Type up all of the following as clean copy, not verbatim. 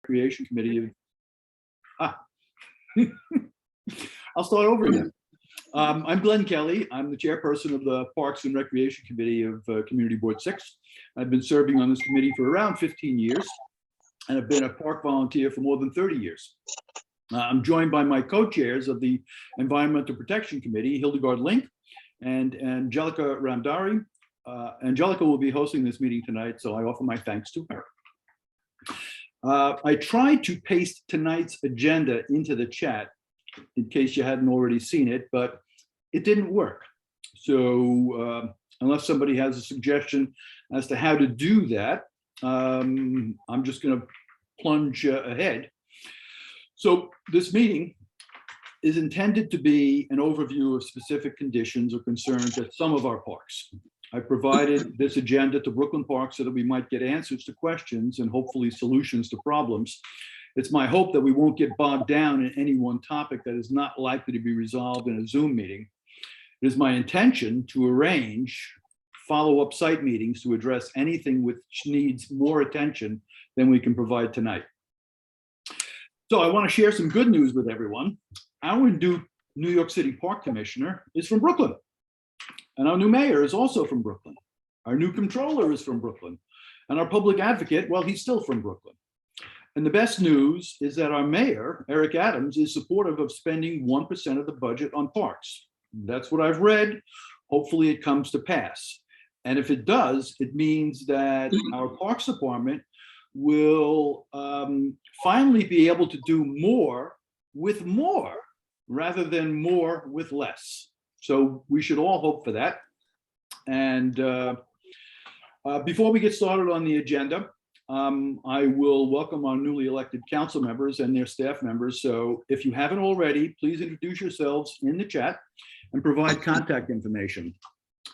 Recreation Committee of, I'll start over again. I'm Glenn Kelly. I'm the chairperson of the Parks and Recreation Committee of Community Board 6. I've been serving on this committee for around 15 years, and I've been a park volunteer for more than 30 years. I'm joined by my co-chairs of the Environmental Protection Committee, Hildegard Link and Angelica Ramdari. Angelica will be hosting this meeting tonight, so I offer my thanks to her. I tried to paste tonight's agenda into the chat in case you hadn't already seen it, but it didn't work. So unless somebody has a suggestion as to how to do that, I'm just going to plunge ahead. So this meeting is intended to be an overview of specific conditions or concerns at some of our parks. I provided this agenda to Brooklyn Park so that we might get answers to questions and hopefully solutions to problems. It's my hope that we won't get bogged down in any one topic that is not likely to be resolved in a Zoom meeting. It is my intention to arrange follow-up site meetings to address anything which needs more attention than we can provide tonight. So I want to share some good news with everyone. Our new New York City Park Commissioner is from Brooklyn. And our new mayor is also from Brooklyn. Our new controller is from Brooklyn. And our public advocate, well, he's still from Brooklyn. And the best news is that our mayor, Eric Adams, is supportive of spending 1% of the budget on parks. That's what I've read. Hopefully it comes to pass. And if it does, it means that our Parks Department will finally be able to do more with more rather than more with less. So we should all hope for that. And before we get started on the agenda, I will welcome our newly elected council members and their staff members. So if you haven't already, please introduce yourselves in the chat and provide contact information.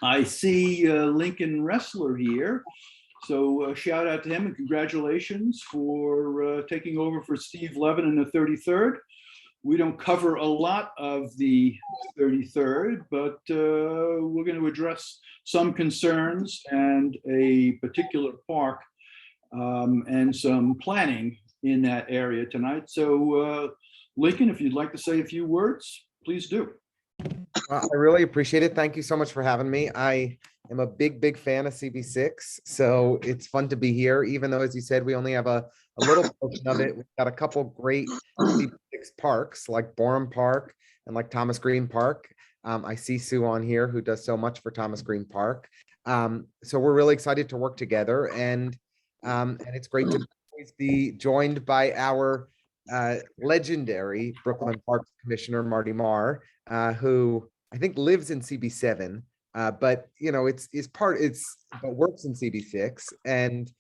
I see Lincoln Wrestler here. So shout out to him and congratulations for taking over for Steve Levin in the 33rd. We don't cover a lot of the 33rd, but we're going to address some concerns and a particular park and some planning in that area tonight. So Lincoln, if you'd like to say a few words, please do. I really appreciate it. Thank you so much for having me. I am a big fan of CB6, so it's fun to be here, even though, as you said, we only have a little portion of it. We've got a couple great CB6 parks like Borum Park and like Thomas Green Park. I see Sue on here who does so much for Thomas Green Park. So we're really excited to work together, and it's great to always be joined by our legendary Brooklyn Parks Commissioner, Marty Marr, who I think lives in CB7, but you know, but works in CB6 and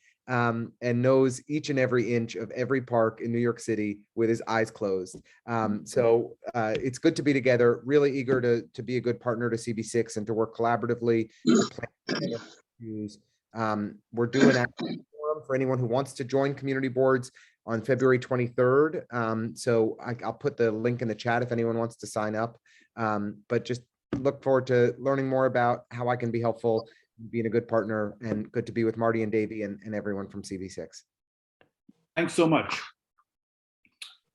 knows each and every inch of every park in New York City with his eyes closed. So it's good to be together, really eager to be a good partner to CB6 and to work collaboratively. We're doing a forum for anyone who wants to join community boards on February 23rd. So I'll put the link in the chat if anyone wants to sign up. But just look forward to learning more about how I can be helpful, being a good partner, and good to be with Marty and Davey and everyone from CB6. Thanks so much.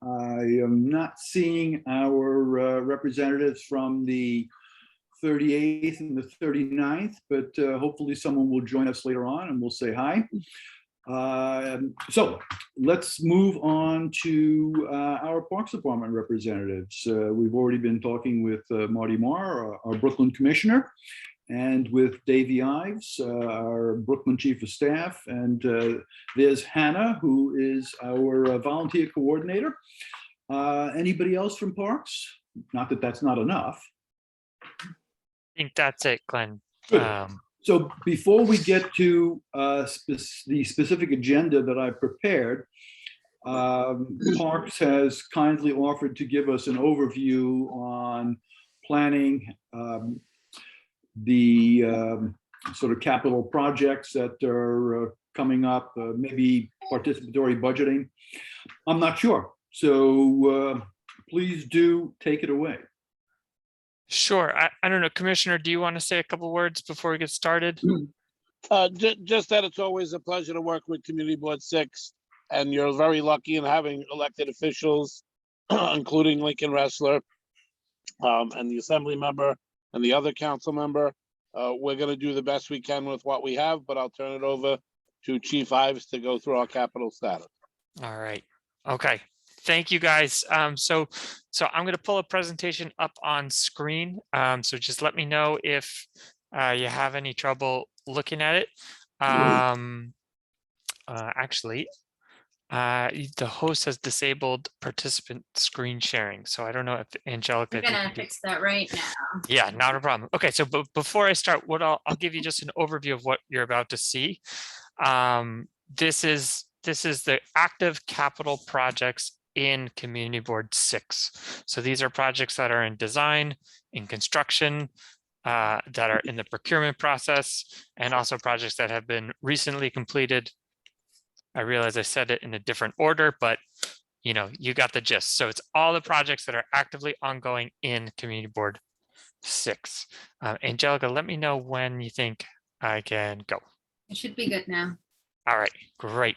I am not seeing our representatives from the 38th and the 39th, but hopefully someone will join us later on and we'll say hi. So let's move on to our Parks Department representatives. We've already been talking with Marty Marr, our Brooklyn Commissioner, and with Davey Ives, our Brooklyn Chief of Staff, and there's Hannah, who is our volunteer coordinator. Anybody else from Parks? Not that that's not enough. I think that's it, Glenn. So before we get to the specific agenda that I've prepared, Parks has kindly offered to give us an overview on planning the sort of capital projects that are coming up, maybe participatory budgeting. I'm not sure. So please do take it away. Sure. I don't know, Commissioner, do you want to say a couple words before we get started? Just that it's always a pleasure to work with Community Board 6. and you're very lucky in having elected officials, including Lincoln Wrestler, and the assembly member and the other council member. We're going to do the best we can with what we have, but I'll turn it over to Chief Ives to go through our capital status. All right. Okay. Thank you, guys. So I'm going to pull a presentation up on screen. So just let me know if you have any trouble looking at it. Actually, the host has disabled participant screen sharing. So I don't know if Angelica. We're gonna fix that right now. Yeah, not a problem. Okay, so before I start, I'll give you just an overview of what you're about to see. This is the active capital projects in Community Board 6. So these are projects that are in design, in construction, that are in the procurement process, and also projects that have been recently completed. I realize I said it in a different order, but you got the gist. So it's all the projects that are actively ongoing in Community Board 6. Angelica, let me know when you think I can go. It should be good now. All right, great.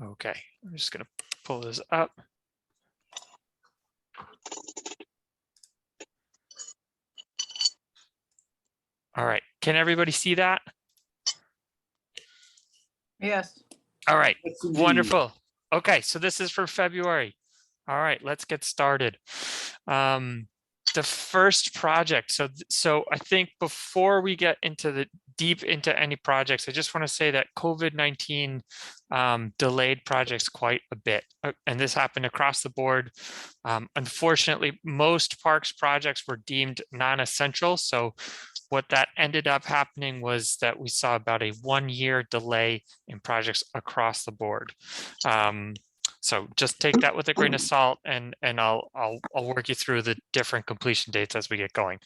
Okay, I'm just gonna pull this up. All right, can everybody see that? Yes. All right, Yes, indeed. wonderful. Okay, so this is for February. All right, let's get started. The first project. So I think before we get into deep into any projects, I just want to say that COVID-19 delayed projects quite a bit, and this happened across the board. Unfortunately, most parks projects were deemed non-essential. So what that ended up happening was that we saw about a 1-year delay in projects across the board. So just take that with a grain of salt, and I'll work you through the different completion dates as we get going.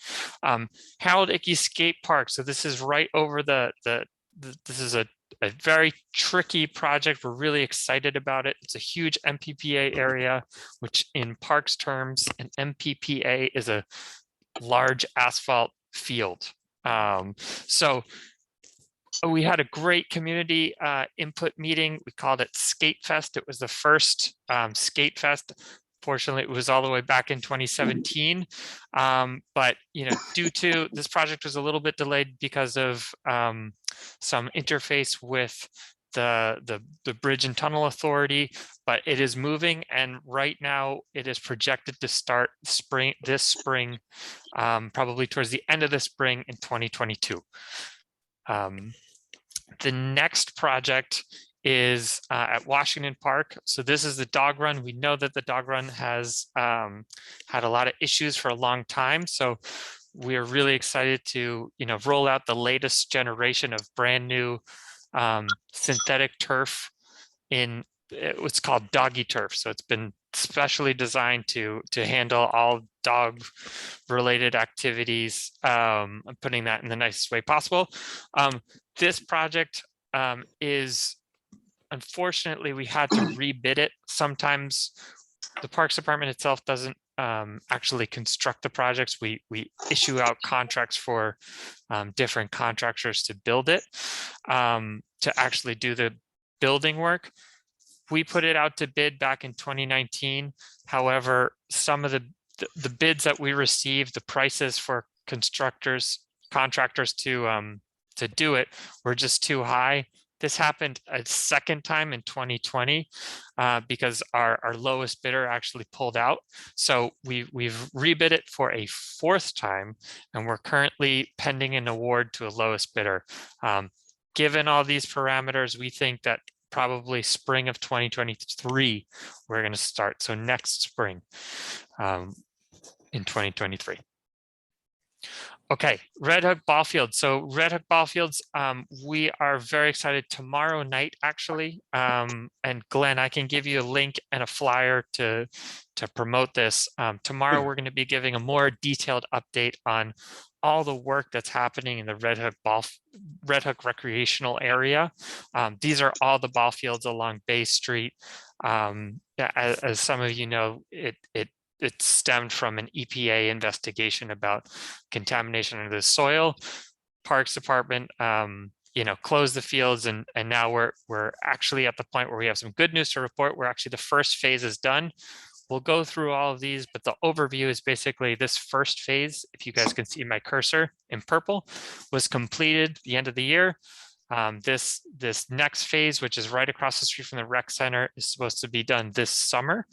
Harold Ickey Skate Park. So this is right over this is a very tricky project. We're really excited about it. It's a huge MPPA area, which in parks terms, an MPPA is a large asphalt field. So we had a great community input meeting. We called it Skate Fest. It was the first Skate Fest. Fortunately, it was all the way back in 2017. But due to this project was a little bit delayed because of some interface with the Bridge and Tunnel Authority, but it is moving, and right now it is projected to start this spring, probably towards the end of the spring in 2022. The next project is at Washington Park. So this is the dog run. We know that the dog run has had a lot of issues for a long time. So we are really excited to roll out the latest generation of brand new synthetic turf in what's called doggy turf. So it's been specially designed to handle all dog related activities. I'm putting that in the nicest way possible. This project is, unfortunately, we had to rebid it. Sometimes the Parks Department itself doesn't actually construct the projects. We issue out contracts for different contractors to build it, to actually do the building work. We put it out to bid back in 2019. However, some of the bids that we received, the prices for contractors to do it were just too high. This happened a second time in 2020 because our lowest bidder actually pulled out. So we've rebid it for a 4th time, and we're currently pending an award to a lowest bidder. Given all these parameters, we think that probably spring of 2023, we're going to start. So next spring in 2023. Okay, Red Hook Ball Field. So Red Hook Ball Fields, we are very excited tomorrow night, actually. And Glenn, I can give you a link and a flyer to promote this. Tomorrow, we're going to be giving a more detailed update on all the work that's happening in the Red Hook recreational area. These are all the ball fields along Bay Street. As some of you know, it stemmed from an EPA investigation about contamination of the soil. Parks Department, close the fields, and now we're actually at the point where we have some good news to report. We're actually, the first phase is done. We'll go through all of these, but the overview is basically this first phase, if you guys can see my cursor in purple, was completed the end of the year. This next phase, which is right across the street from the rec center, is supposed to be done this summer.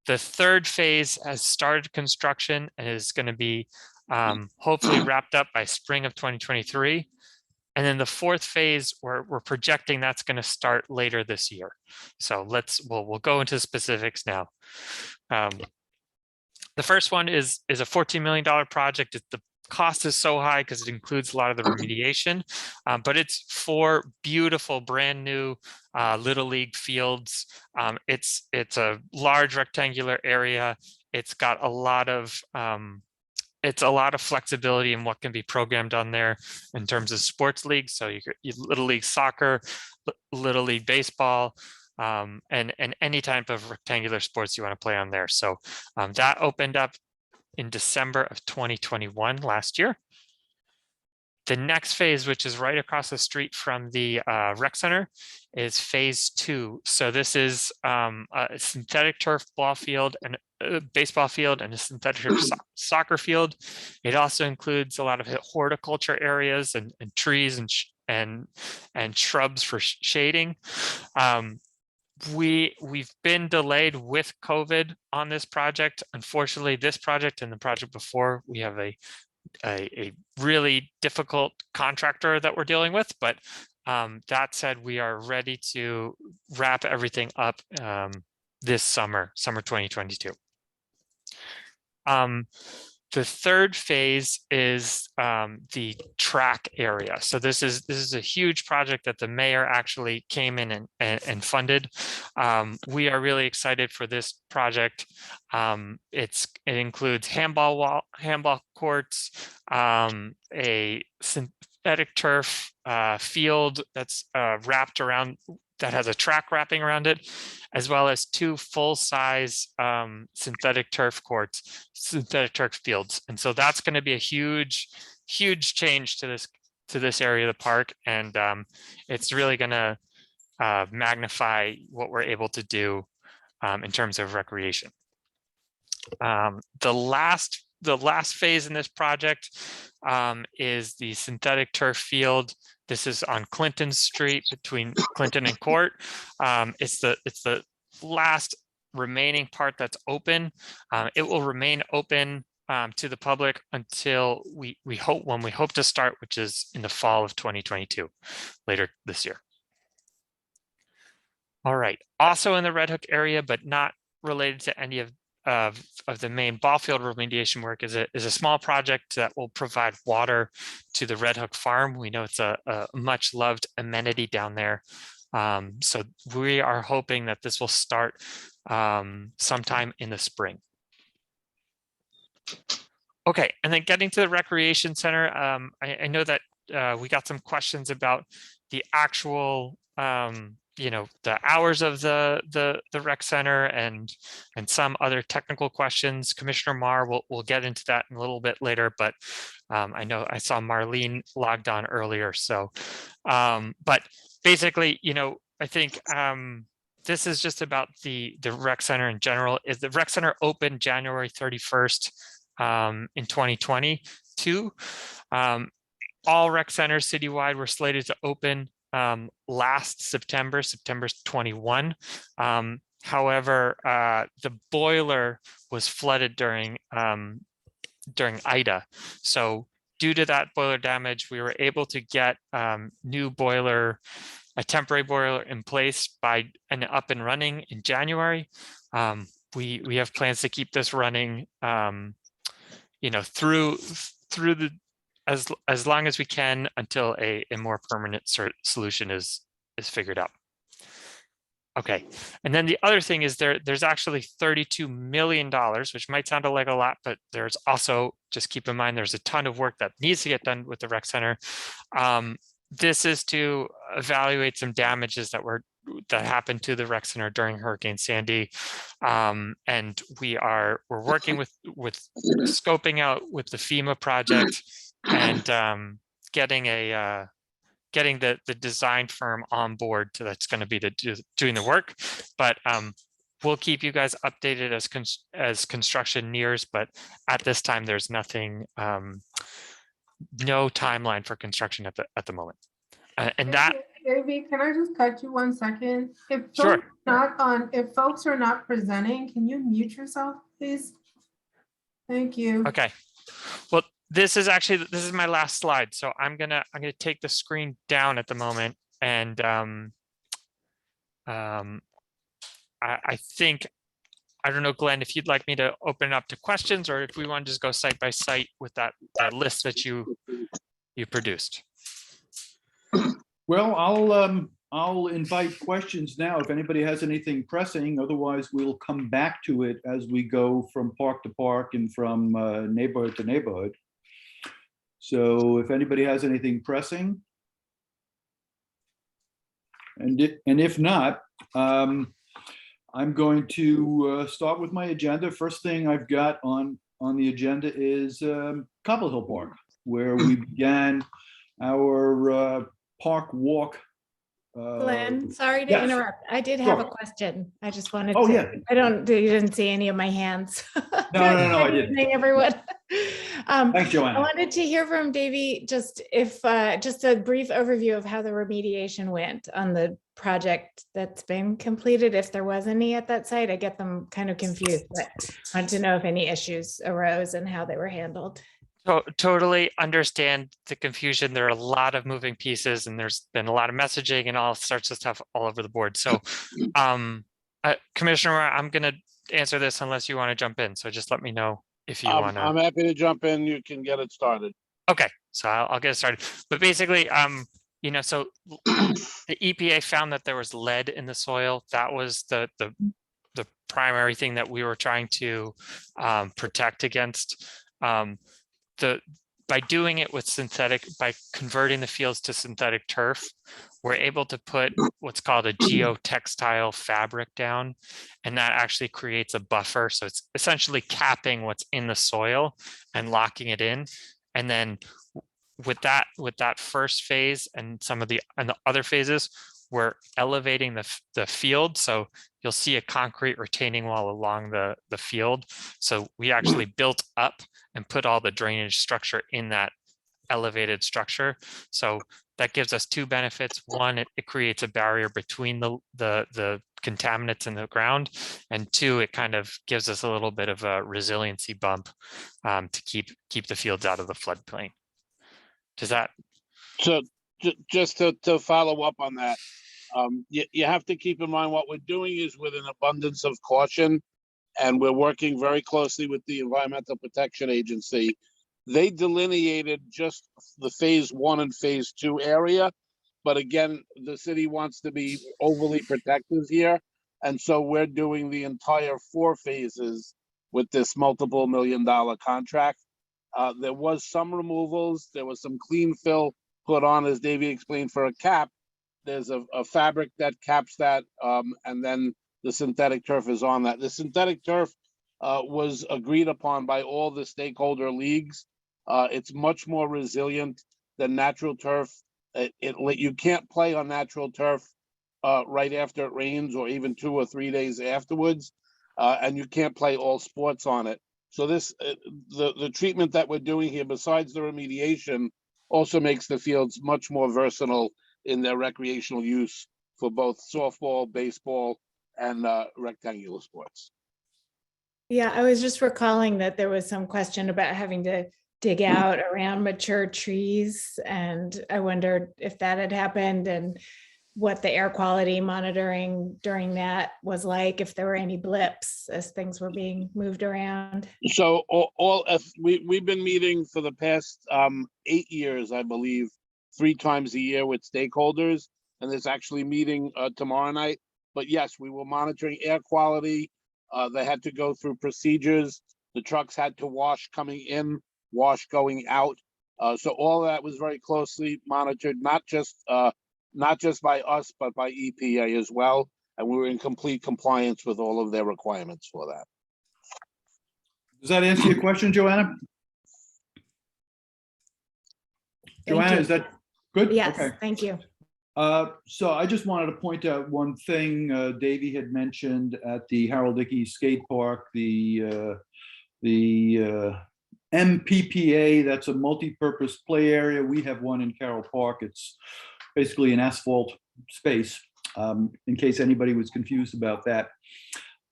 The third phase has started construction and is going to be hopefully wrapped up by spring of 2023. And then the fourth phase, we're projecting that's going to start later this year. So we'll go into specifics now. The first one is a $14 million project. The cost is so high because it includes a lot of the remediation, but it's 4 beautiful brand new Little League fields. It's a large rectangular area. It's got a lot of flexibility in what can be programmed on there in terms of sports leagues. So you Little League soccer, Little League baseball, and any type of rectangular sports you want to play on there. So that opened up in December of 2021 last year. The next phase, which is right across the street from the rec center, is phase 2. So this is a synthetic turf ball field and a baseball field and a synthetic turf soccer field. It also includes a lot of horticulture areas and trees and shrubs for shading. We've been delayed with COVID on this project. Unfortunately, this project and the project before, we have a really difficult contractor that we're dealing with, but that said, we are ready to wrap everything up this summer 2022. The third phase is the track area. So this is a huge project that the mayor actually came in and funded. We are really excited for this project. It includes handball courts, a synthetic turf field that's wrapped around, that has a track wrapping around it, as well as 2 full-size synthetic turf fields. And so that's going to be a huge change to this area of the park, and it's really going to magnify what we're able to do in terms of recreation. The last phase in this project is the synthetic turf field. This is on Clinton Street between Clinton and Court. It's the last remaining part that's open. It will remain open to the public until we hope to start, which is in the fall of 2022, later this year. All right. Also in the Red Hook area, but not related to any of the main ball field remediation work, is a small project that will provide water to the Red Hook farm. We know it's a much loved amenity down there. So we are hoping that this will start sometime in the spring. Okay, and then getting to the recreation center, I know that we got some questions about the actual the hours of the rec center and some other technical questions. Commissioner Marr will get into that in a little bit later, but I know I saw Marlene logged on earlier. So, but basically, I think this is just about the rec center in general. Is the rec center opened January 31st in 2022? All rec centers citywide were slated to open last September 21. However, the boiler was flooded during Ida. So due to that boiler damage, we were able to get new boiler, a temporary boiler in place and up and running in January. We have plans to keep this running, through the as long as we can until a more permanent solution is figured out. Okay, and then the other thing is there's actually $32 million, which might sound like a lot, but there's also, just keep in mind, there's a ton of work that needs to get done with the rec center. This is to evaluate some damages that happened to the rec center during Hurricane Sandy, and we're working with scoping out with the FEMA project and getting a getting the design firm on board that's going to be doing the work. But we'll keep you guys updated as construction nears. But at this time, there's nothing, no timeline for construction at the moment. And that. Davey, can I just cut you 1 second? Sure. If folks are not presenting, can you mute yourself, please? Thank you. Okay. Well, this is my last slide. So I'm gonna take the screen down at the moment. And I think, I don't know, Glenn, if you'd like me to open it up to questions, or if we want to just go site by site with that list that you produced. Well, I'll invite questions now if anybody has anything pressing. Otherwise, we'll come back to it as we go from park to park and from neighborhood to neighborhood. So if anybody has anything pressing, and if not, I'm going to start with my agenda. First thing I've got on the agenda is Cobble Hill Park, where we began our park walk. Glenn, sorry to yes. interrupt. I did have a Sure. question. I just wanted Oh, to, yeah. you didn't see any of my hands. No, I Good didn't. evening, everyone. Thanks, I Joanna. wanted to hear from Davey, just a brief overview of how the remediation went on the project that's been completed, if there was any at that site. I get them kind of confused, but I wanted to know if any issues arose and how they were handled. Totally understand the confusion. There are a lot of moving pieces, and there's been a lot of messaging and all sorts of stuff all over the board. So, Commissioner, I'm going to answer this unless you want to jump in. So just let me know if you want to. I'm happy to jump in. You can get it started. Okay, so I'll get it started. But basically, so the EPA found that there was lead in the soil. That was the primary thing that we were trying to protect against. By doing it with by converting the fields to synthetic turf, we're able to put what's called a geotextile fabric down, and that actually creates a buffer. So it's essentially capping what's in the soil and locking it in. And then with that first phase and some of the other phases, we're elevating the field. So you'll see a concrete retaining wall along the field. So we actually built up and put all the drainage structure in that elevated structure. So that gives us two benefits. One, it creates a barrier between the contaminants in the ground. And two, it kind of gives us a little bit of a resiliency bump to keep the fields out of the floodplain. Does that? So just to follow up on that, you have to keep in mind what we're doing is with an abundance of caution, and we're working very closely with the Environmental Protection Agency. They delineated just the phase 1 and phase 2 area, but again, the city wants to be overly protective here, and so we're doing the entire 4 phases with this multiple $million contract. There was some removals, there was some clean fill put on, as Davey explained, for a cap. There's a fabric that caps that, and then the synthetic turf is on that. The synthetic turf was agreed upon by all the stakeholder leagues. It's much more resilient than natural turf. You can't play on natural turf right after it rains, or even 2 or 3 days afterwards, and you can't play all sports on it. So the treatment that we're doing here, besides the remediation, also makes the fields much more versatile in their recreational use for both softball, baseball, and rectangular sports. Yeah, I was just recalling that there was some question about having to dig out around mature trees, and I wondered if that had happened and what the air quality monitoring during that was like, if there were any blips as things were being moved around. So we've been meeting for the past 8 years, I believe, 3 times a year with stakeholders, and there's actually meeting tomorrow night. But yes, we were monitoring air quality. They had to go through procedures. The trucks had to wash coming in, wash going out. So all of that was very closely monitored, not just by us, but by EPA as well. And we were in complete compliance with all of their requirements for that. Does that answer your question, Joanna? Thank Joanna, you. is that Good? Yes, Okay. thank you. So I just wanted to point out one thing Davey had mentioned at the Harold Dickey Skate Park, the MPPA, that's a multi-purpose play area. We have one in Carroll Park. It's basically an asphalt space, in case anybody was confused about that.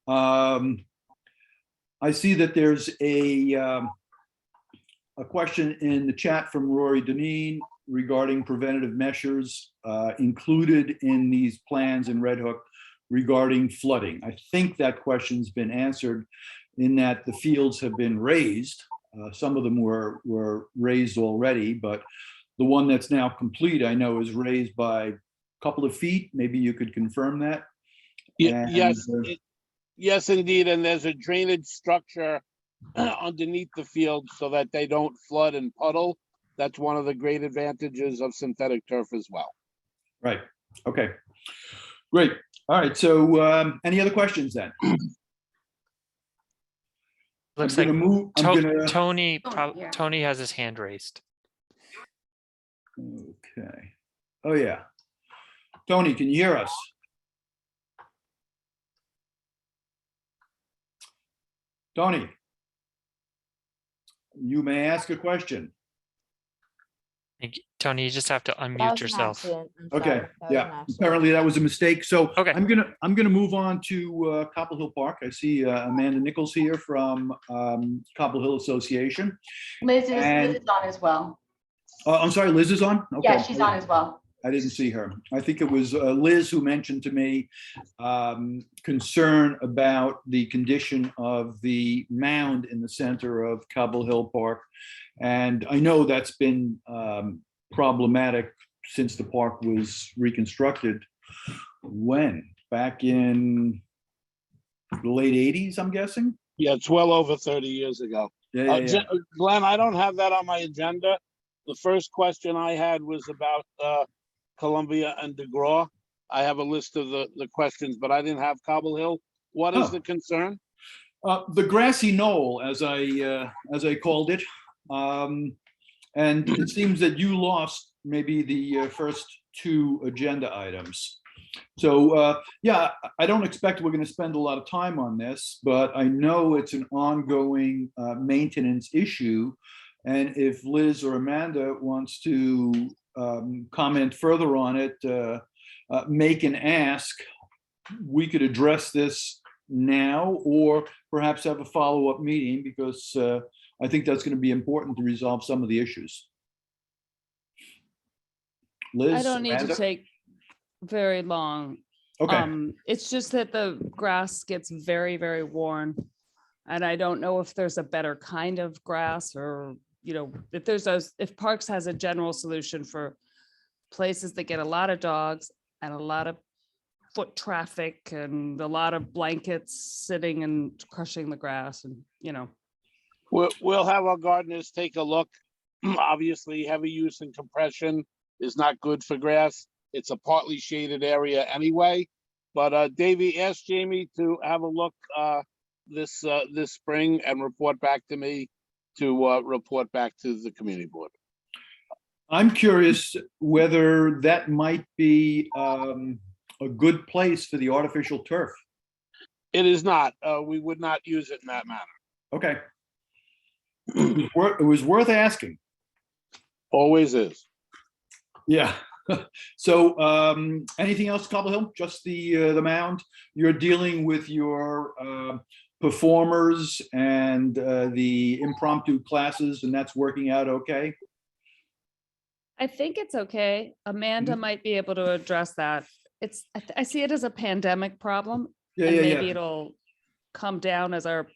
I see that there's a question in the chat from Rory Deneen regarding preventative measures included in these plans in Red Hook regarding flooding. I think that question's been answered in that the fields have been raised. Some of them were raised already, but the one that's now complete, I know, is raised by a couple of feet. Maybe you could confirm that. Yes, yes, indeed. And there's a drainage structure underneath the field so that they don't flood and puddle. That's one of the great advantages of synthetic turf as well. Right. Okay. Great. All right. So any other questions then? Looks I'm like gonna move. I'm gonna. Tony, Oh, yeah. Tony has his hand raised. Okay. Oh yeah. Tony, can you hear us? Tony, you may ask a question. Thank you. Tony, you just have to That unmute was an yourself. accident. I'm Okay, sorry. That was an yeah, accident. apparently that was a mistake. So Okay. I'm gonna move on to Cobble Hill Park. I see Amanda Nichols here from Cobble Hill Association. Liz And- is on as well. I'm sorry, Liz is on? Okay. Yeah, she's on as well. I didn't see her. I think it was Liz who mentioned to me concern about the condition of the mound in the center of Cobble Hill Park. And I know that's been problematic since the park was reconstructed. When? Back in the late 80s, I'm guessing? Yeah, it's well over 30 years ago. Yeah. Glenn, I don't have that on my agenda. The first question I had was about Columbia and DeGraw. I have a list of the questions, but I didn't have Cobble Hill. What is Oh. the concern? The grassy knoll, as I called it. And it seems that you lost maybe the first two agenda items. So yeah, I don't expect we're going to spend a lot of time on this, but I know it's an ongoing maintenance issue. And if Liz or Amanda wants to comment further on it, make an ask, we could address this now or perhaps have a follow-up meeting, because I think that's going to be important to resolve some of the issues. Liz? I don't need Amanda? to take very long. Okay, It's just that the grass gets very, very worn. And I don't know if there's a better kind of grass, or, you know, if Parks has a general solution for places that get a lot of dogs and a lot of foot traffic and a lot of blankets sitting and crushing the grass, and, you know. We'll have our gardeners take a look. Obviously, heavy use and compression is not good for grass. It's a partly shaded area anyway. But Davey, ask Jamie to have a look this spring and report back to me to report back to the community board. I'm curious whether that might be a good place for the artificial turf. It is not. We would not use it in that manner. Okay. It was worth asking. Always is. Yeah. So anything else, Cobble Hill? Just the mound? You're dealing with your performers and the impromptu classes, and that's working out okay? I think it's okay. Amanda might be able to address that. I see it as a pandemic problem. Yeah, And yeah, maybe yeah. it'll come down as our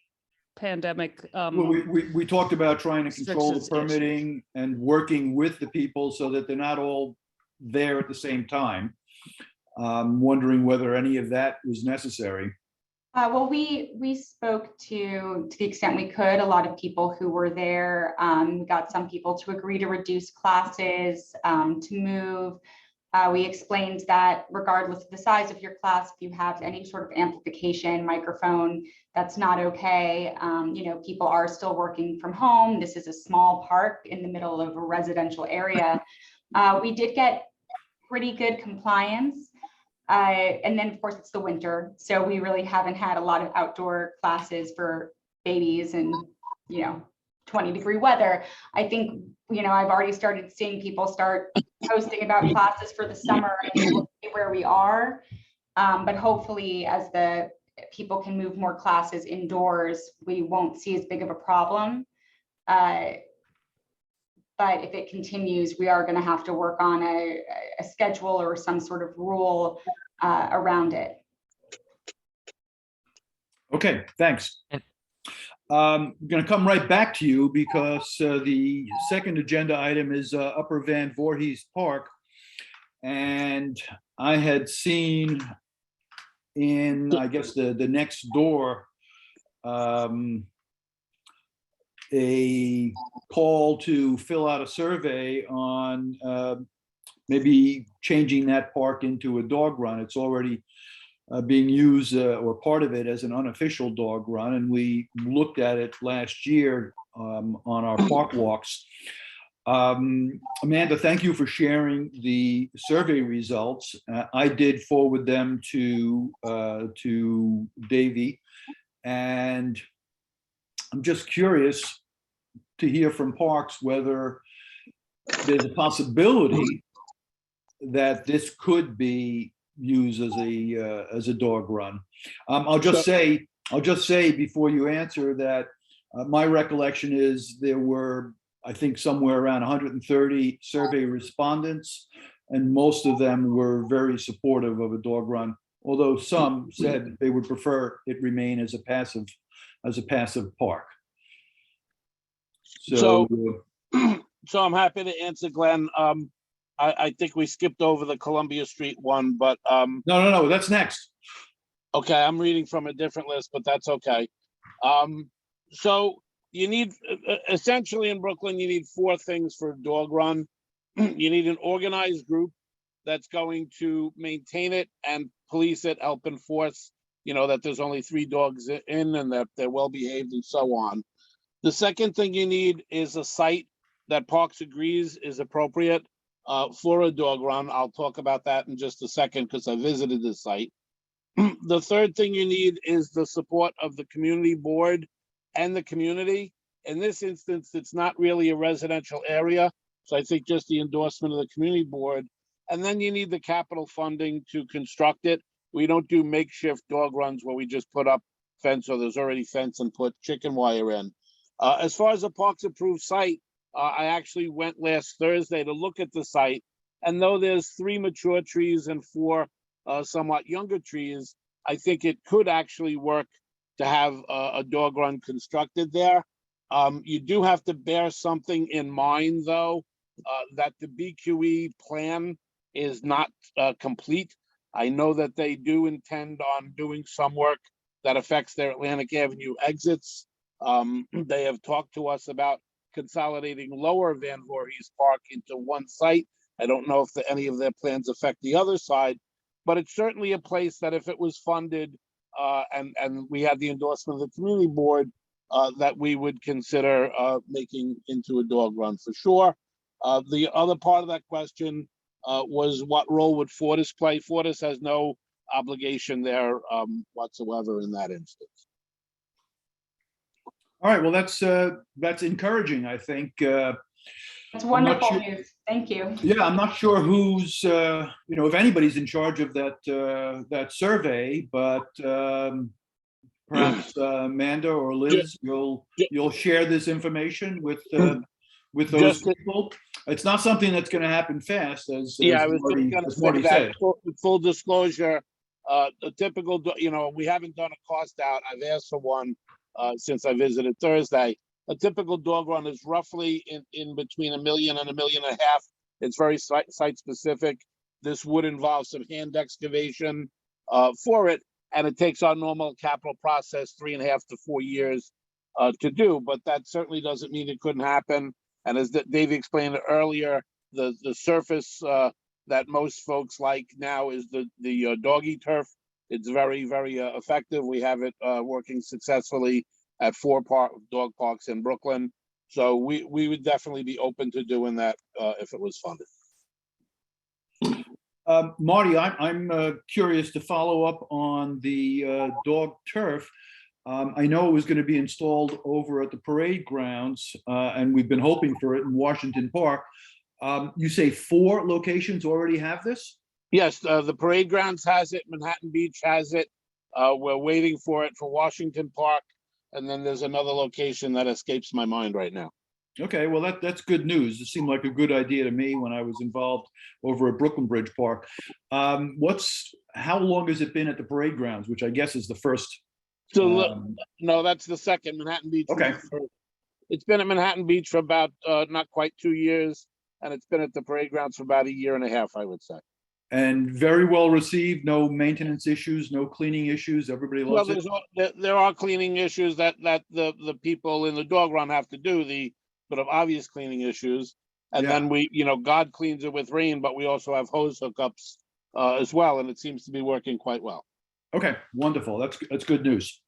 pandemic. Well, we talked about trying to control the restrictions issues. permitting and working with the people so that they're not all there at the same time. Wondering whether any of that was necessary. Well, we spoke to the extent we could, a lot of people who were there. We got some people to agree to reduce classes, to move. We explained that regardless of the size of your class, if you have any sort of amplification, microphone, that's not okay. You know, people are still working from home. This is a small park in the middle of a residential area. We did get pretty good compliance. And then of course it's the winter. So we really haven't had a lot of outdoor classes for babies and, 20-degree weather. I think, I've already started seeing people start posting about classes for the summer and we'll see where we are. But hopefully as the people can move more classes indoors, we won't see as big of a problem. But if it continues, we are going to have to work on a schedule or some sort of rule around it. Okay, thanks. I'm going to come right back to you because the second agenda item is Upper Van Voorhees Park. And I had seen in, I guess, the next door, a call to fill out a survey on maybe changing that park into a dog run. It's already being used or part of it as an unofficial dog run. And we looked at it last year on our park walks. Amanda, thank you for sharing the survey results. I did forward them to Davey, and I'm just curious to hear from Parks whether there's a possibility that this could be used as a dog run. I'll just say before you answer that my recollection is there were, I think, somewhere around 130 survey respondents, and most of them were very supportive of a dog run, although some said they would prefer it remain as a passive park. So I'm happy to answer, Glenn. I think we skipped over the Columbia Street one, but no, that's next. Okay, I'm reading from a different list, but that's okay. So you need, essentially in Brooklyn, you need 4 things for a dog run. You need an organized group that's going to maintain it and police it, help enforce, that there's only 3 dogs in and that they're well behaved and so on. The second thing you need is a site that Parks agrees is appropriate for a dog run. I'll talk about that in just a second because I visited the site. The third thing you need is the support of the community board and the community. In this instance, it's not really a residential area, so I think just the endorsement of the community board. And then you need the capital funding to construct it. We don't do makeshift dog runs where we just put up fence or there's already fence and put chicken wire in. As far as a Parks approved site, I actually went last Thursday to look at the site, and though there's 3 mature trees and 4 somewhat younger trees, I think it could actually work to have a dog run constructed there. You do have to bear something in mind, though, that the BQE plan is not complete. I know that they do intend on doing some work that affects their Atlantic Avenue exits. They have talked to us about consolidating Lower Van Voorhees Park into one site. I don't know if any of their plans affect the other side, but it's certainly a place that if it was funded and we had the endorsement of the community board, that we would consider making into a dog run for sure. The other part of that question was what role would Fortis play? Fortis has no obligation there whatsoever in that instance. All right, well, that's encouraging, I think. That's wonderful news. Thank you. Yeah, I'm not sure who's, if anybody's in charge of that survey, but perhaps Amanda or Liz, you'll share this information with those people. It's not something that's going to happen fast, as I was Marty, going to as Marty say said. that. Full disclosure, a typical, we haven't done a cost out. I've asked for one since I visited Thursday. A typical dog run is roughly in between $1 million and $1.5 million. It's very site specific. This would involve some hand excavation for it, and it takes our normal capital process 3.5 to 4 years to do. But that certainly doesn't mean it couldn't happen. And as Dave explained earlier, the surface that most folks like now is the doggy turf. It's very, very effective. We have it working successfully at 4 dog parks in Brooklyn. So we would definitely be open to doing that if it was funded. Marty, I'm curious to follow up on the dog turf. I know it was going to be installed over at the parade grounds, and we've been hoping for it in Washington Park. You say 4 locations already have this? Yes, the parade grounds has it, Manhattan Beach has it. We're waiting for it for Washington Park. And then there's another location that escapes my mind right now. Okay, well, that's good news. It seemed like a good idea to me when I was involved over at Brooklyn Bridge Park. How long has it been at the parade grounds, which I guess is the first? So no, that's the second. Manhattan Beach. Okay. It's been at Manhattan Beach for about not quite 2 years, and it's been at the parade grounds for about 1.5 years, I would say. And very well received, no maintenance issues, no cleaning issues, everybody loves it? There are cleaning issues that the people in the dog run have to do, the sort of obvious cleaning issues. And then we, God cleans it with rain, but we also have hose hookups as well, and it seems to be working quite well. Okay, wonderful. That's good news.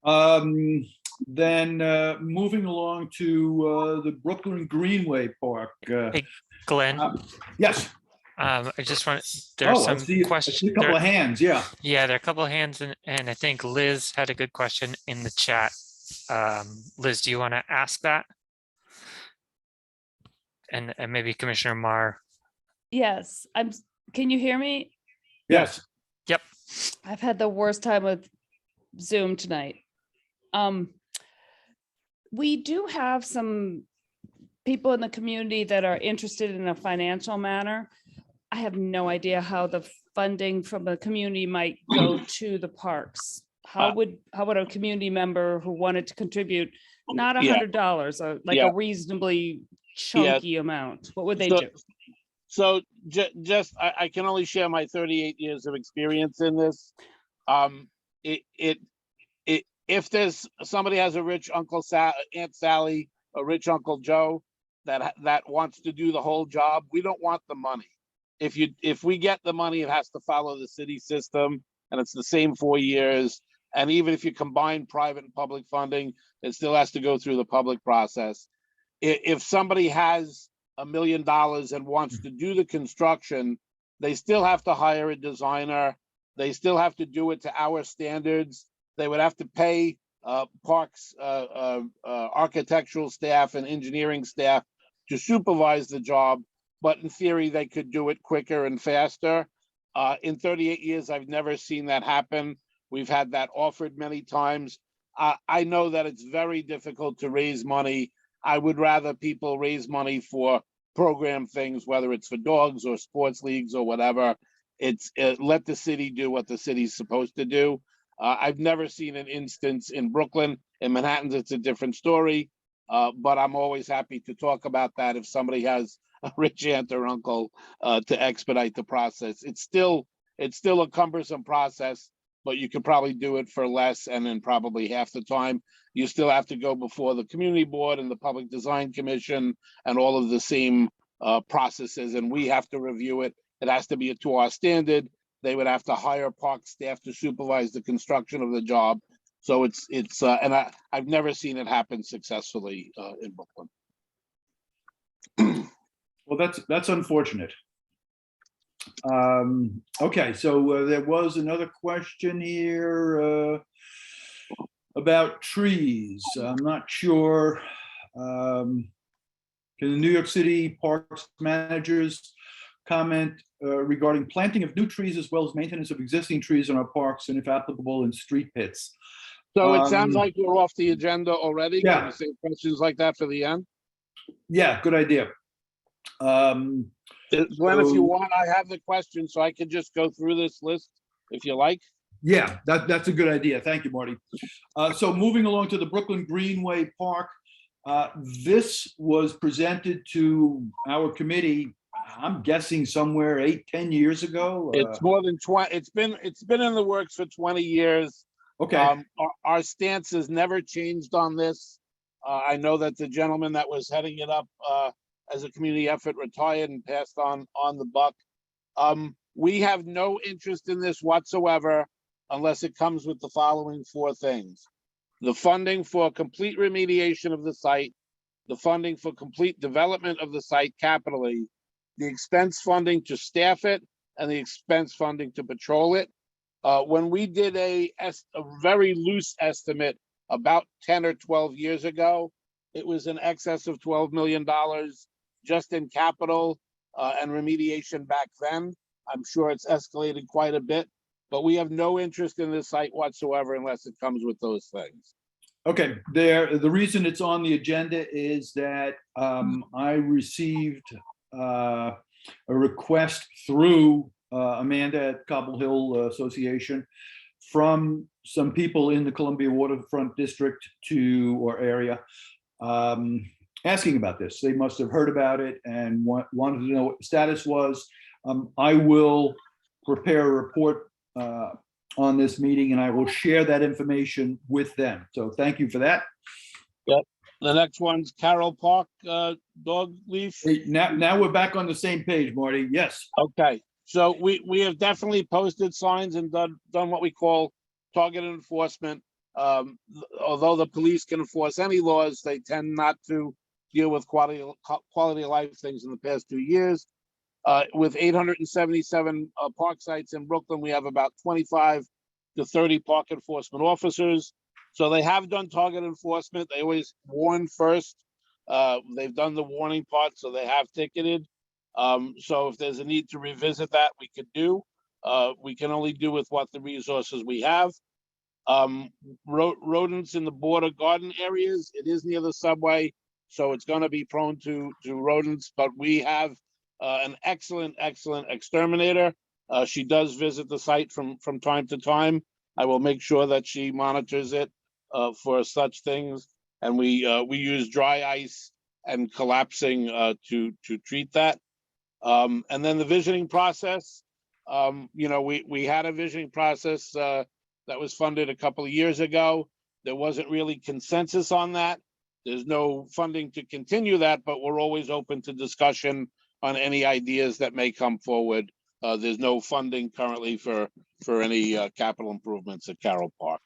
Then moving along to the Brooklyn Greenway Park. Hey, Glenn. Yes. I just want, there's some questions. A couple of hands, yeah. Yeah, there are a couple of hands, and I think Liz had a good question in the chat. Liz, do you want to ask that? And maybe Commissioner Marr. Yes, can you hear me? Yes. Yep. I've had the worst time with Zoom tonight. We do have some people in the community that are interested in a financial manner. I have no idea how the funding from the community might go to the parks. How would a community member who wanted to contribute, not $100, or like a reasonably chunky amount, what would they do? So just I can only share my 38 years of experience in this. If there's somebody has a rich Aunt Sally, a rich Uncle Joe that wants to do the whole job, we don't want the money. If we get the money, it has to follow the city system, and it's the same 4 years. And even if you combine private and public funding, it still has to go through the public process. If somebody has $1 million and wants to do the construction, they still have to hire a designer. They still have to do it to our standards. They would have to pay parks, architectural staff and engineering staff to supervise the job. But in theory, they could do it quicker and faster. In 38 years, I've never seen that happen. We've had that offered many times. I know that it's very difficult to raise money. I would rather people raise money for program things, whether it's for dogs or sports leagues or whatever. Let the city do what the city's supposed to do. I've never seen an instance in Brooklyn. In Manhattan, it's a different story. But I'm always happy to talk about that if somebody has a rich aunt or uncle to expedite the process. It's still a cumbersome process, but you could probably do it for less, and then probably half the time. You still have to go before the community board and the public design commission and all of the same processes, and we have to review it. It has to be to our standard. They would have to hire park staff to supervise the construction of the job. So and I've never seen it happen successfully in Brooklyn. Well, that's unfortunate. Okay, so there was another question here about trees. I'm not sure. Can the New York City Parks managers comment regarding planting of new trees as well as maintenance of existing trees in our parks, and if applicable in street pits? So it sounds like we're off the agenda already. Yeah. Can you save questions like that for the end? Yeah, good idea. Glenn, if you want, I have the question, so I can just go through this list if you like. Yeah, that's a good idea. Thank you, Marty. So moving along to the Brooklyn Greenway Park, this was presented to our committee, I'm guessing somewhere 8-10 years ago. It's more than 20. It's been in the works for 20 years. Okay. Our stance has never changed on this. I know that the gentleman that was heading it up as a community effort retired and passed on the buck. We have no interest in this whatsoever unless it comes with the following 4 things: the funding for complete remediation of the site, the funding for complete development of the site capitally, the expense funding to staff it and the expense funding to patrol it. When we did a very loose estimate about 10 or 12 years ago, it was in excess of $12 million just in capital and remediation back then. I'm sure it's escalated quite a bit, but we have no interest in this site whatsoever unless it comes with those things. Okay, the reason it's on the agenda is that I received a request through Amanda at Cobble Hill Association from some people in the Columbia Waterfront District or area asking about this. They must have heard about it and wanted to know what the status was. I will prepare a report on this meeting and I will share that information with them. So thank you for that. Yep. The next one's Carroll Park dog leash. Hey, now we're back on the same page, Marty. Yes. Okay. So we have definitely posted signs and done what we call targeted enforcement. Although the police can enforce any laws, they tend not to deal with quality of life things in the past 2 years. With 877 park sites in Brooklyn, we have about 25 to 30 park enforcement officers. So they have done target enforcement. They always warn first. They've done the warning part, so they have ticketed. So if there's a need to revisit that, we could do. We can only do with what the resources we have. Rodents in the border garden areas, it is near the subway, so it's going to be prone to rodents, but we have an excellent exterminator. She does visit the site from time to time. I will make sure that she monitors it for such things, and we use dry ice and collapsing to treat that. And then the visioning process. We had a visioning process that was funded a couple of years ago. There wasn't really consensus on that. There's no funding to continue that, but we're always open to discussion on any ideas that may come forward. There's no funding currently for any capital improvements at Carroll Park.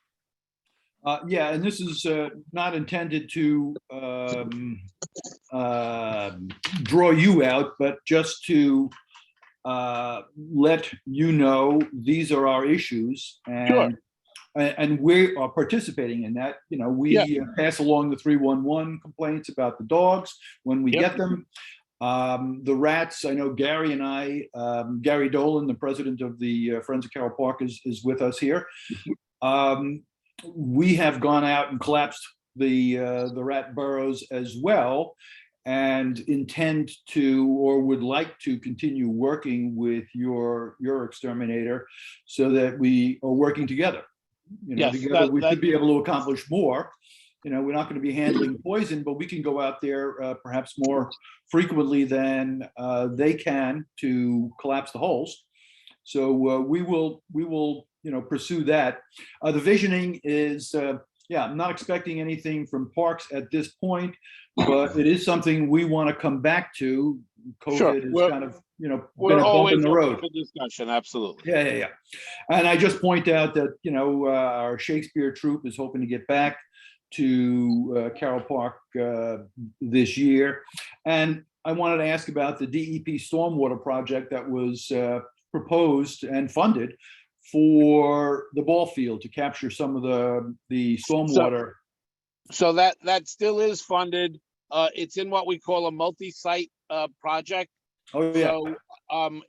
Yeah, and this is not intended to draw you out, but just to let you know these are our issues, and Sure. And we are participating in that. We pass along the 311 complaints about the dogs when we get them. The rats, I know Gary and I, Gary Dolan, the president of the Friends of Carroll Park, is with us here. We have gone out and collapsed the rat burrows as well, and intend to, or would like to, continue working with your exterminator so that we are working together. Together we should be able to accomplish more. We're not going to be handling poison, but we can go out there perhaps more frequently than they can to collapse the holes. So we will pursue that. The visioning is, I'm not expecting anything from parks at this point, but it is something we want to come back to. COVID is kind of, been a bump in the road. For discussion, absolutely. Yeah. And I just point out that, our Shakespeare troupe is hoping to get back to Carroll Park this year. And I wanted to ask about the Dep Stormwater Project that was proposed and funded for the ball field to capture some of the stormwater. So that still is funded. It's in what we call a multi-site project. Oh yeah. So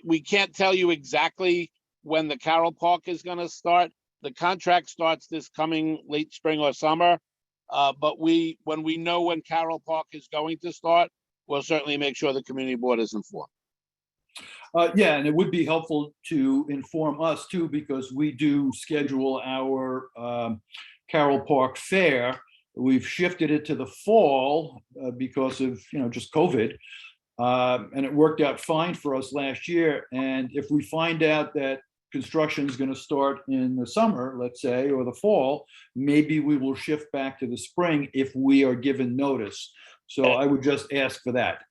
we can't tell you exactly when the Carroll Park is going to start. The contract starts this coming late spring or summer. But when we know when Carroll Park is going to start, we'll certainly make sure the community board is informed. Yeah, and it would be helpful to inform us too, because we do schedule our Carroll Park Fair. We've shifted it to the fall because of just COVID, and it worked out fine for us last year. And if we find out that construction is going to start in the summer, let's say, or the fall, maybe we will shift back to the spring if we are given notice. So I would just ask for that.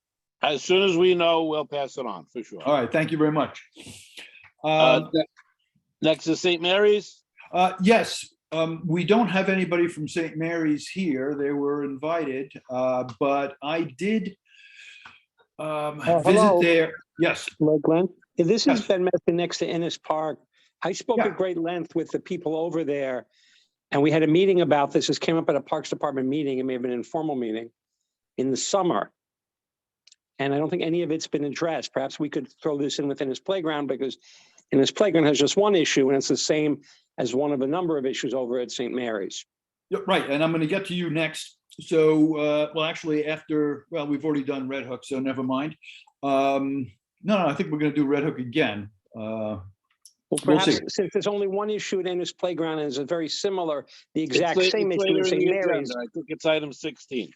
As soon as we know, we'll pass it on for sure. All right, thank you very much. Next is St. Mary's. Yes, we don't have anybody from St. Mary's here. They were invited, but I did visit hello. there. Yes. Hello, Glenn. This is Yes. Ben Meskin next to Ennis Park. I spoke Yeah. at great length with the people over there, and we had a meeting about this. This came up at a Parks Department meeting. It may have been an informal meeting in the summer. And I don't think any of it's been addressed. Perhaps we could throw this in within his playground, because in his playground has just one issue, and it's the same as one of a number of issues over at St. Mary's. Yeah, right, and I'm going to get to you next. So, well, actually, well, we've already done Red Hook, so never mind. No, I think we're going to do Red Hook again. Well, We'll perhaps see. since there's only one issue at Ennis Playground and it's a very similar, the exact It's same issue later at in St. the Mary's. agenda. I think it's item 16.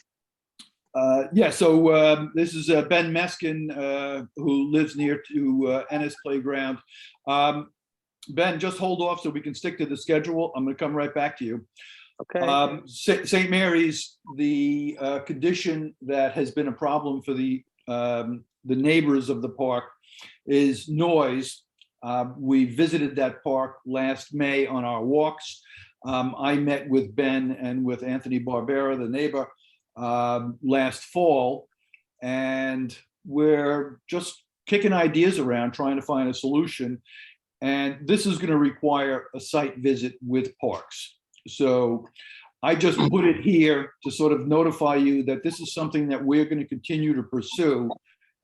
Yeah, so this is Ben Meskin, who lives near to Ennis Playground. Ben, just hold off so we can stick to the schedule. I'm going to come right back to you. Okay. St. Mary's, the condition that has been a problem for the neighbors of the park is noise. We visited that park last May on our walks. I met with Ben and with Anthony Barbera, the neighbor, last fall, and we're just kicking ideas around, trying to find a solution. And this is going to require a site visit with Parks. So I just put it here to sort of notify you that this is something that we're going to continue to pursue,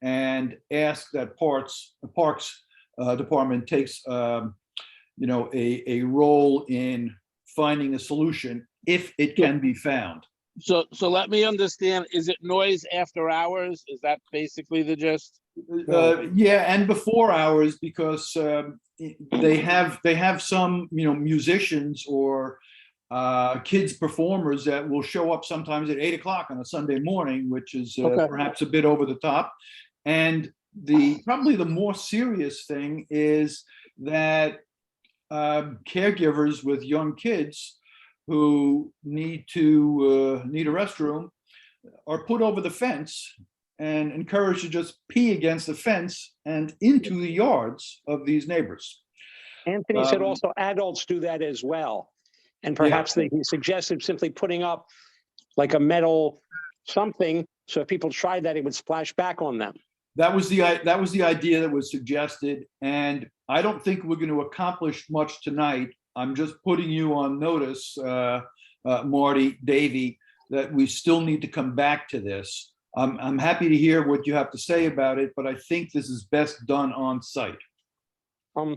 and ask that Parks Department takes a role in finding a solution if it can be found. So let me understand, is it noise after hours? Is that basically the gist? Yeah, and before hours, because they have some musicians or kids performers that will show up sometimes at 8 o'clock on a Sunday morning, which is perhaps a bit over the top. And probably the more serious thing is that caregivers with young kids who need a restroom are put over the fence and encouraged to just pee against the fence and into the yards of these neighbors. Anthony said also adults do that as well. And perhaps he suggested simply putting up like a metal something, so if people tried that, it would splash back on them. That was the idea that was suggested, and I don't think we're going to accomplish much tonight. I'm just putting you on notice, Marty, Davey, that we still need to come back to this. I'm happy to hear what you have to say about it, but I think this is best done on site. I'm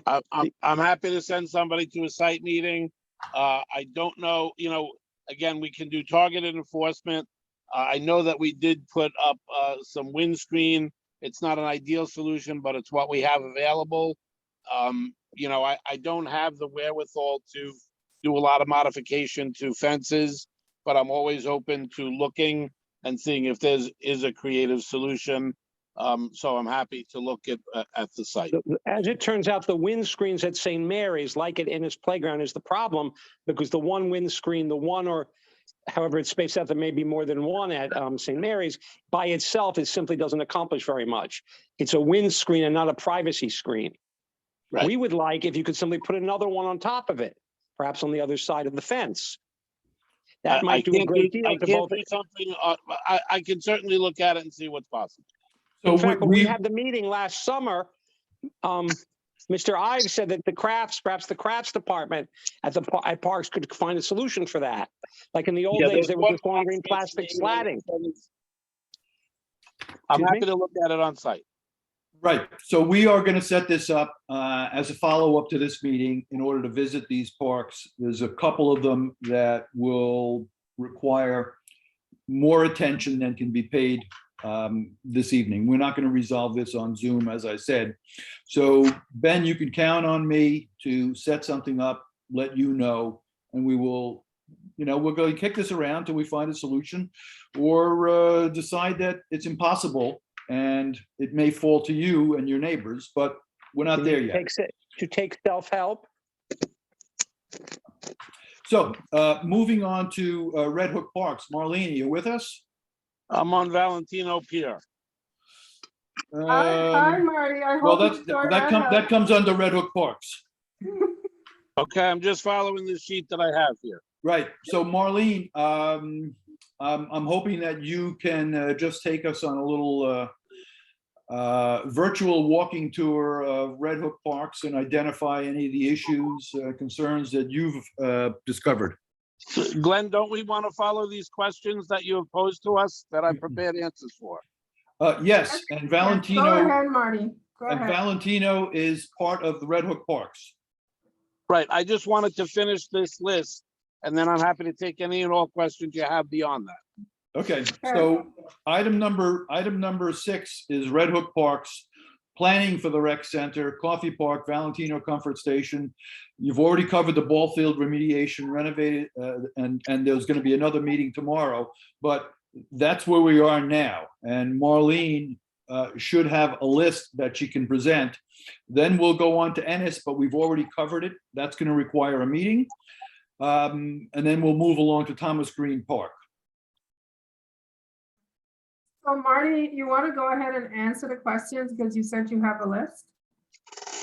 happy to send somebody to a site meeting. I don't know, again, we can do targeted enforcement. I know that we did put up some windscreen. It's not an ideal solution, but it's what we have available. I don't have the wherewithal to do a lot of modification to fences, but I'm always open to looking and seeing if there is a creative solution. So I'm happy to look at the site. As it turns out, the windscreens at St. Mary's, like at Ennis Playground, is the problem, because the one windscreen, the one or however it's spaced out, there may be more than one at St. Mary's, by itself, it simply doesn't accomplish very much. It's a windscreen and not a privacy screen. Right. We would like if you could simply put another one on top of it, perhaps on the other side of the fence. That might do a great deal. I can't do something. I can certainly look at it and see what's possible. So in fact, when we had the meeting last summer, Mr. Ives said that perhaps the crafts department at Parks could find a solution for that. Like in the old days, there was just long green plastic slatting. I'm happy to look at it on site. Right. So we are going to set this up as a follow-up to this meeting in order to visit these parks. There's a couple of them that will require more attention than can be paid this evening. We're not going to resolve this on Zoom, as I said. So Ben, you can count on me to set something up, let you know, and we will, we're going to kick this around till we find a solution, or decide that it's impossible and it may fall to you and your neighbors, but we're not there yet. To take self-help. So moving on to Red Hook Parks. Marlene, are you with us? I'm on Valentino Pier. Hi, Marty. I Well, hope that comes under Red Hook Parks. Okay, I'm just following the sheet that I have here. Right. So Marlene, I'm hoping that you can just take us on a little virtual walking tour of Red Hook Parks and identify any of the issues, concerns that you've discovered. Glenn, don't we want to follow these questions that you have posed to us that I prepared answers for? Yes, and Go Valentino, ahead, Marty. Go and ahead. Valentino is part of the Red Hook Parks. Right, I just wanted to finish this list, and then I'm happy to take any and all questions you have beyond that. Okay, so item number 6 is Red Hook Parks, planning for the rec center, Coffee Park, Valentino Comfort Station. You've already covered the ball field remediation, renovated, and there's going to be another meeting tomorrow, but that's where we are now. And Marlene should have a list that she can present. Then we'll go on to Ennis, but we've already covered it. That's going to require a meeting. And then we'll move along to Thomas Green Park. So Marty, you want to go ahead and answer the questions because you said you have a list?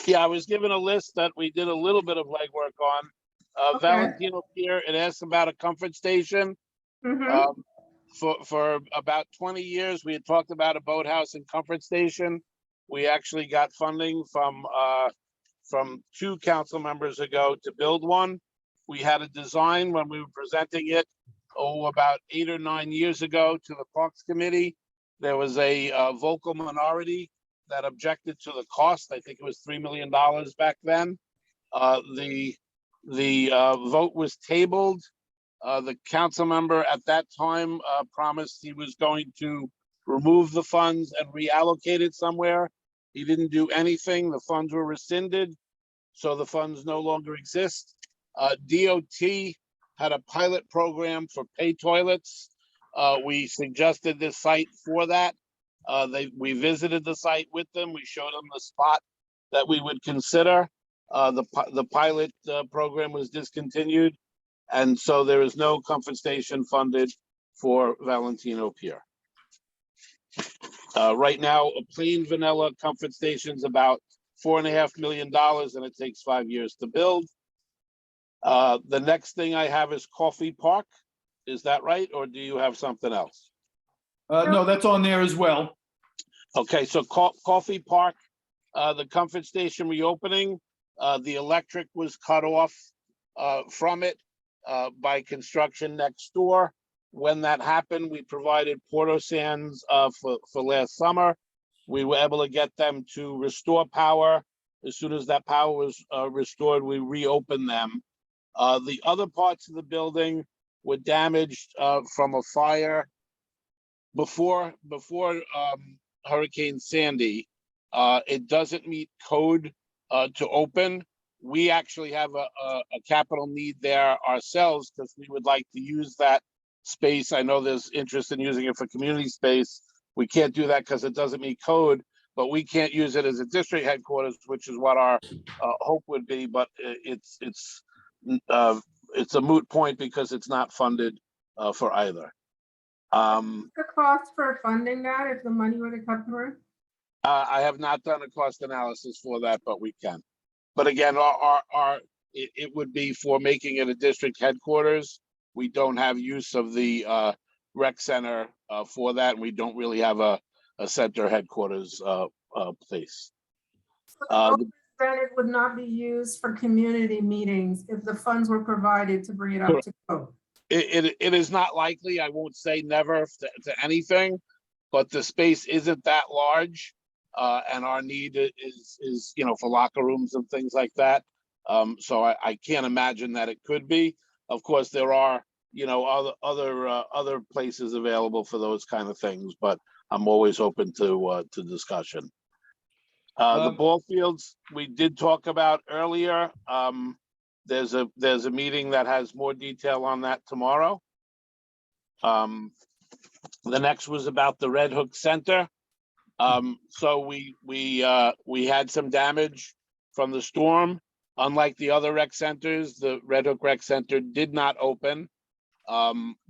Yeah, I was given a list that we did a little bit of legwork on. Okay. Valentino here, it asked about a comfort station. Mhm. For about 20 years, we had talked about a boathouse and comfort station. We actually got funding from 2 council members ago to build one. We had a design when we were presenting it, about 8 or 9 years ago to the Parks Committee. There was a vocal minority that objected to the cost. I think it was $3 million back then. The vote was tabled. The council member at that time promised he was going to remove the funds and reallocate it somewhere. He didn't do anything. The funds were rescinded, so the funds no longer exist. DOT had a pilot program for pay toilets. We suggested this site for that. We visited the site with them. We showed them the spot that we would consider. The pilot program was discontinued, and so there is no comfort station funded for Valentino Pier. Right now, a plain vanilla comfort station is about $4.5 million, and it takes 5 years to build. The next thing I have is Coffee Park. Is that right? Or do you have something else? No, that's on there as well. Okay, so Coffee Park, the comfort station reopening, the electric was cut off from it by construction next door. When that happened, we provided Porto Sands for last summer. We were able to get them to restore power. As soon as that power was restored, we reopened them. The other parts of the building were damaged from a fire before Hurricane Sandy. It doesn't meet code to open. We actually have a capital need there ourselves because we would like to use that space. I know there's interest in using it for community space. We can't do that because it doesn't meet code, but we can't use it as a district headquarters, which is what our hope would be. But it's a moot point because it's not funded for either. The cost for funding that if the money were to come through? I have not done a cost analysis for that, but we can. But again, it would be for making it a district headquarters. We don't have use of the rec center for that, and we don't really have a center headquarters place. Then it would not be used for community meetings if the funds were provided to bring it up to code. It is not likely. I won't say never to anything, but the space isn't that large, and our need is for locker rooms and things like that. So I can't imagine that it could be. Of course, there are other places available for those kind of things, but I'm always open to discussion. The ball fields we did talk about earlier. There's a meeting that has more detail on that tomorrow. The next was about the Red Hook Center. So we had some damage from the storm. Unlike the other rec centers, the Red Hook Rec Center did not open.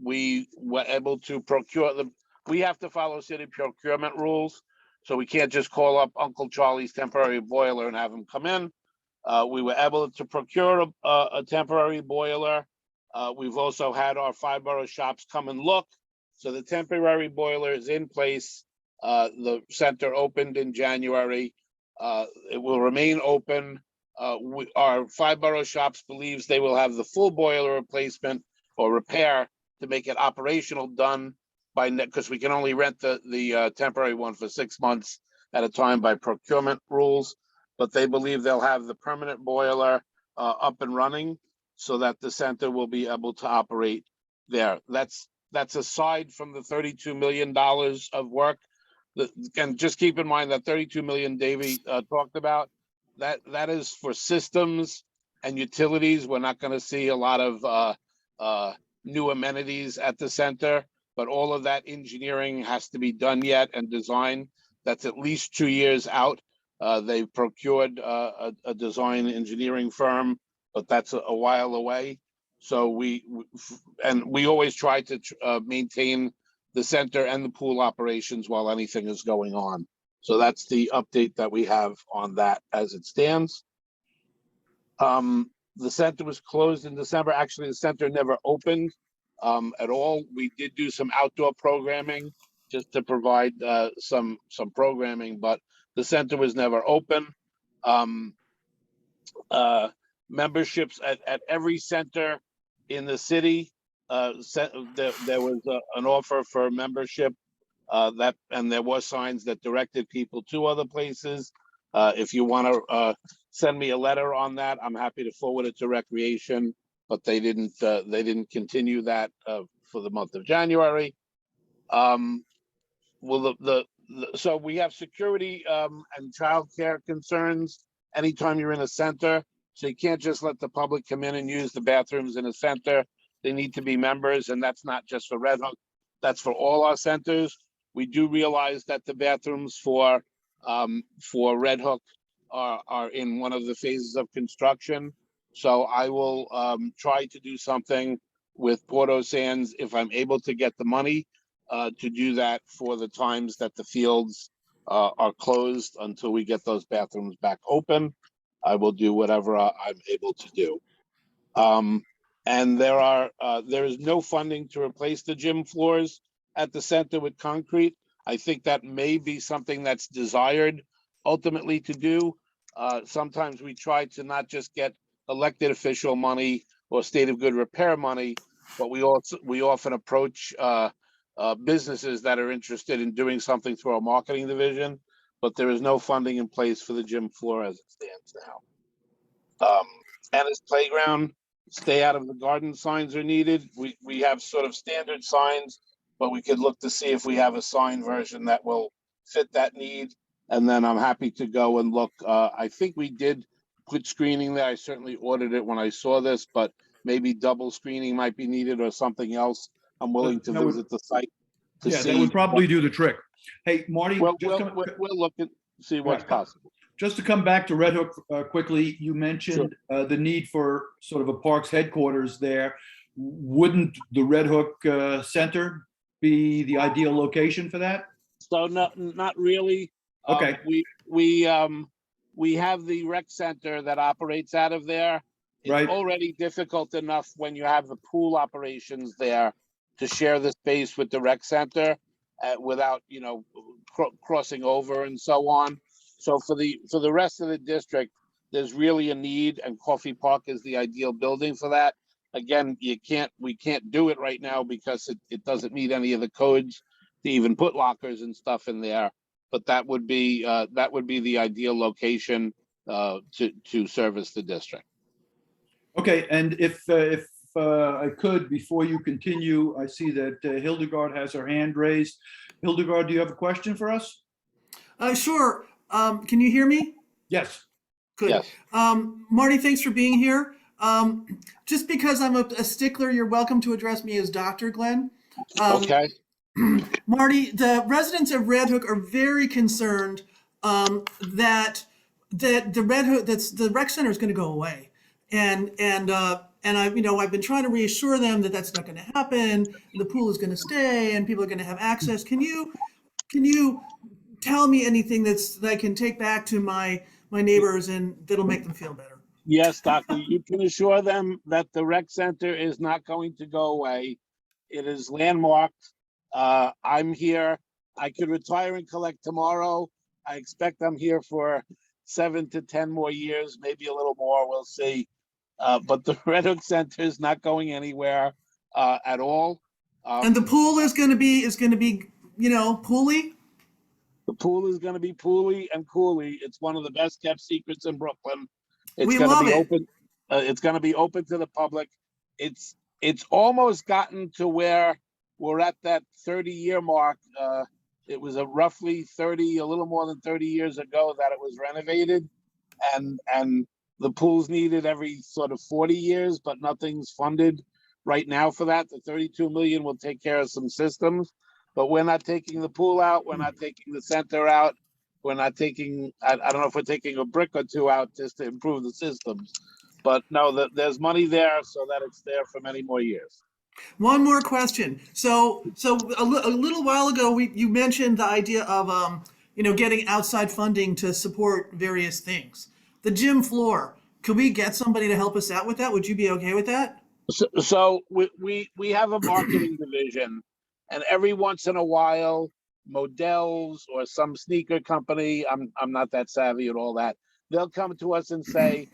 We were able to procure them. We have to follow city procurement rules. So we can't just call up Uncle Charlie's temporary boiler and have him come in. We were able to procure a temporary boiler. We've also had our 5 borough shops come and look. So the temporary boiler is in place. The center opened in January. It will remain open. Our 5 borough shops believes they will have the full boiler replacement or repair to make it operational done by because we can only rent the temporary one for 6 months at a time by procurement rules. But they believe they'll have the permanent boiler up and running so that the center will be able to operate there. That's aside from the $32 million of work. And just keep in mind that 32 million Davey talked about, that is for systems and utilities. We're not going to see a lot of new amenities at the center, but all of that engineering has to be done yet and designed. That's at least 2 years out. They've procured a design engineering firm, but that's a while away. So we always try to maintain the center and the pool operations while anything is going on. So that's the update that we have on that as it stands. The center was closed in December. Actually, the center never opened at all. We did do some outdoor programming just to provide some programming, but the center was never open. Memberships at every center in the city, there was an offer for membership and there was signs that directed people to other places. If you want to send me a letter on that, I'm happy to forward it to Recreation, but they didn't continue that for the month of January. Well, so we have security and childcare concerns anytime you're in a center. So you can't just let the public come in and use the bathrooms in a center. They need to be members, and that's not just for Red Hook. That's for all our centers. We do realize that the bathrooms for Red Hook are in one of the phases of construction. So I will try to do something with Porto Sands if I'm able to get the money to do that for the times that the fields are closed until we get those bathrooms back open. I will do whatever I'm able to do. And there is no funding to replace the gym floors at the center with concrete. I think that may be something that's desired ultimately to do. Sometimes we try to not just get elected official money or state of good repair money, but we often approach businesses that are interested in doing something through our marketing division, but there is no funding in place for the gym floor as it stands now. Ennis Playground, stay out of the garden signs are needed. We have sort of standard signs, but we could look to see if we have a sign version that will fit that need. And then I'm happy to go and look. I think we did put screening there. I certainly ordered it when I saw this, but maybe double screening might be needed or something else. I'm willing to visit the site to see. That would probably do the trick. Hey, Marty, we'll look and see what's possible. Just to come back to Red Hook quickly, you mentioned the need for sort of a parks headquarters there. Wouldn't the Red Hook Center be the ideal location for that? So not really. Okay. We have the rec center that operates out of there. It's already difficult enough when you have the pool operations there to share the space with the rec center without, crossing over and so on. So for the rest of the district, there's really a need, and Coffee Park is the ideal building for that. Again, we can't do it right now because it doesn't meet any of the codes to even put lockers and stuff in there. But that would be the ideal location to service the district. Okay, and if I could, before you continue, I see that Hildegard has her hand raised. Hildegard, do you have a question for us? Sure. Can you hear me? Yes. Good. Yes. Marty, thanks for being here. Just because I'm a stickler, you're welcome to address me as Dr. Glenn. Okay. Marty, the residents of Red Hook are very concerned that the rec center is going to go away, and I've been trying to reassure them that that's not going to happen. The pool is going to stay, and people are going to have access. Can you tell me anything that I can take back to my neighbors and that'll make them feel better? Yes, Doctor. You can assure them that the rec center is not going to go away. It is landmarked. I'm here. I could retire and collect tomorrow. I expect I'm here for 7 to 10 more years, maybe a little more, we'll see. But the Red Hook Center is not going anywhere at all. And the pool is going to be, you know, pooly? The pool is going to be pooly and coolly. It's one of the best kept secrets in Brooklyn. It's We going love to be it. open. It's going to be open to the public. It's almost gotten to where we're at that 30-year mark. It was a roughly 30, a little more than 30 years ago that it was renovated, and the pool's needed every sort of 40 years, but nothing's funded right now for that. The 32 million will take care of some systems, but we're not taking the pool out. We're not taking the center out. We're not taking, I don't know if we're taking a brick or two out just to improve the systems, but no, there's money there so that it's there for many more years. One more question. So a little while ago, you mentioned the idea of, you know, getting outside funding to support various things. The gym floor, could we get somebody to help us out with that? Would you be okay with that? So we have a marketing division, and every once in a while, Models or some sneaker company, I'm not that savvy at all that, they'll come to us and say,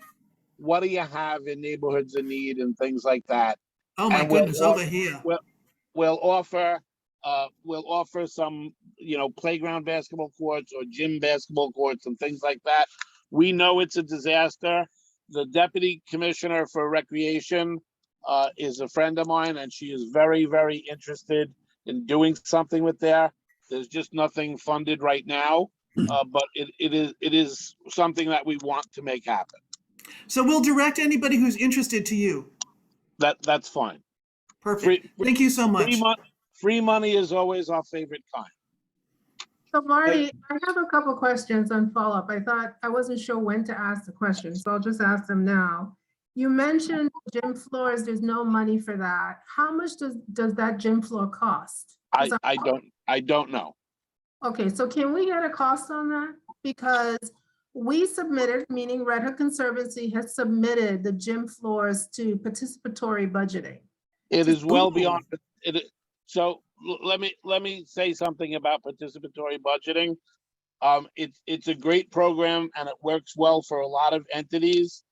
what do you have in neighborhoods in need and things like that. Oh my And goodness, over here. We'll offer some, you know, playground basketball courts or gym basketball courts and things like that. We know it's a disaster. The deputy commissioner for recreation is a friend of mine, and she is very, very interested in doing something with there. There's just nothing funded right now, but it is something that we want to make happen. So we'll direct anybody who's interested to you. That's fine. Perfect. Thank you so much. Free money is always our favorite kind. So Marty, I have a couple questions on follow-up. I wasn't sure when to ask the questions, so I'll just ask them now. You mentioned gym floors, there's no money for that. How much does that gym floor cost? I don't know. Okay, so can we get a cost on that? Because we submitted, meaning Red Hook Conservancy has submitted the gym floors to participatory budgeting. It is well beyond it. So let me say something about participatory budgeting. It's a great program and it works well for a lot of entities.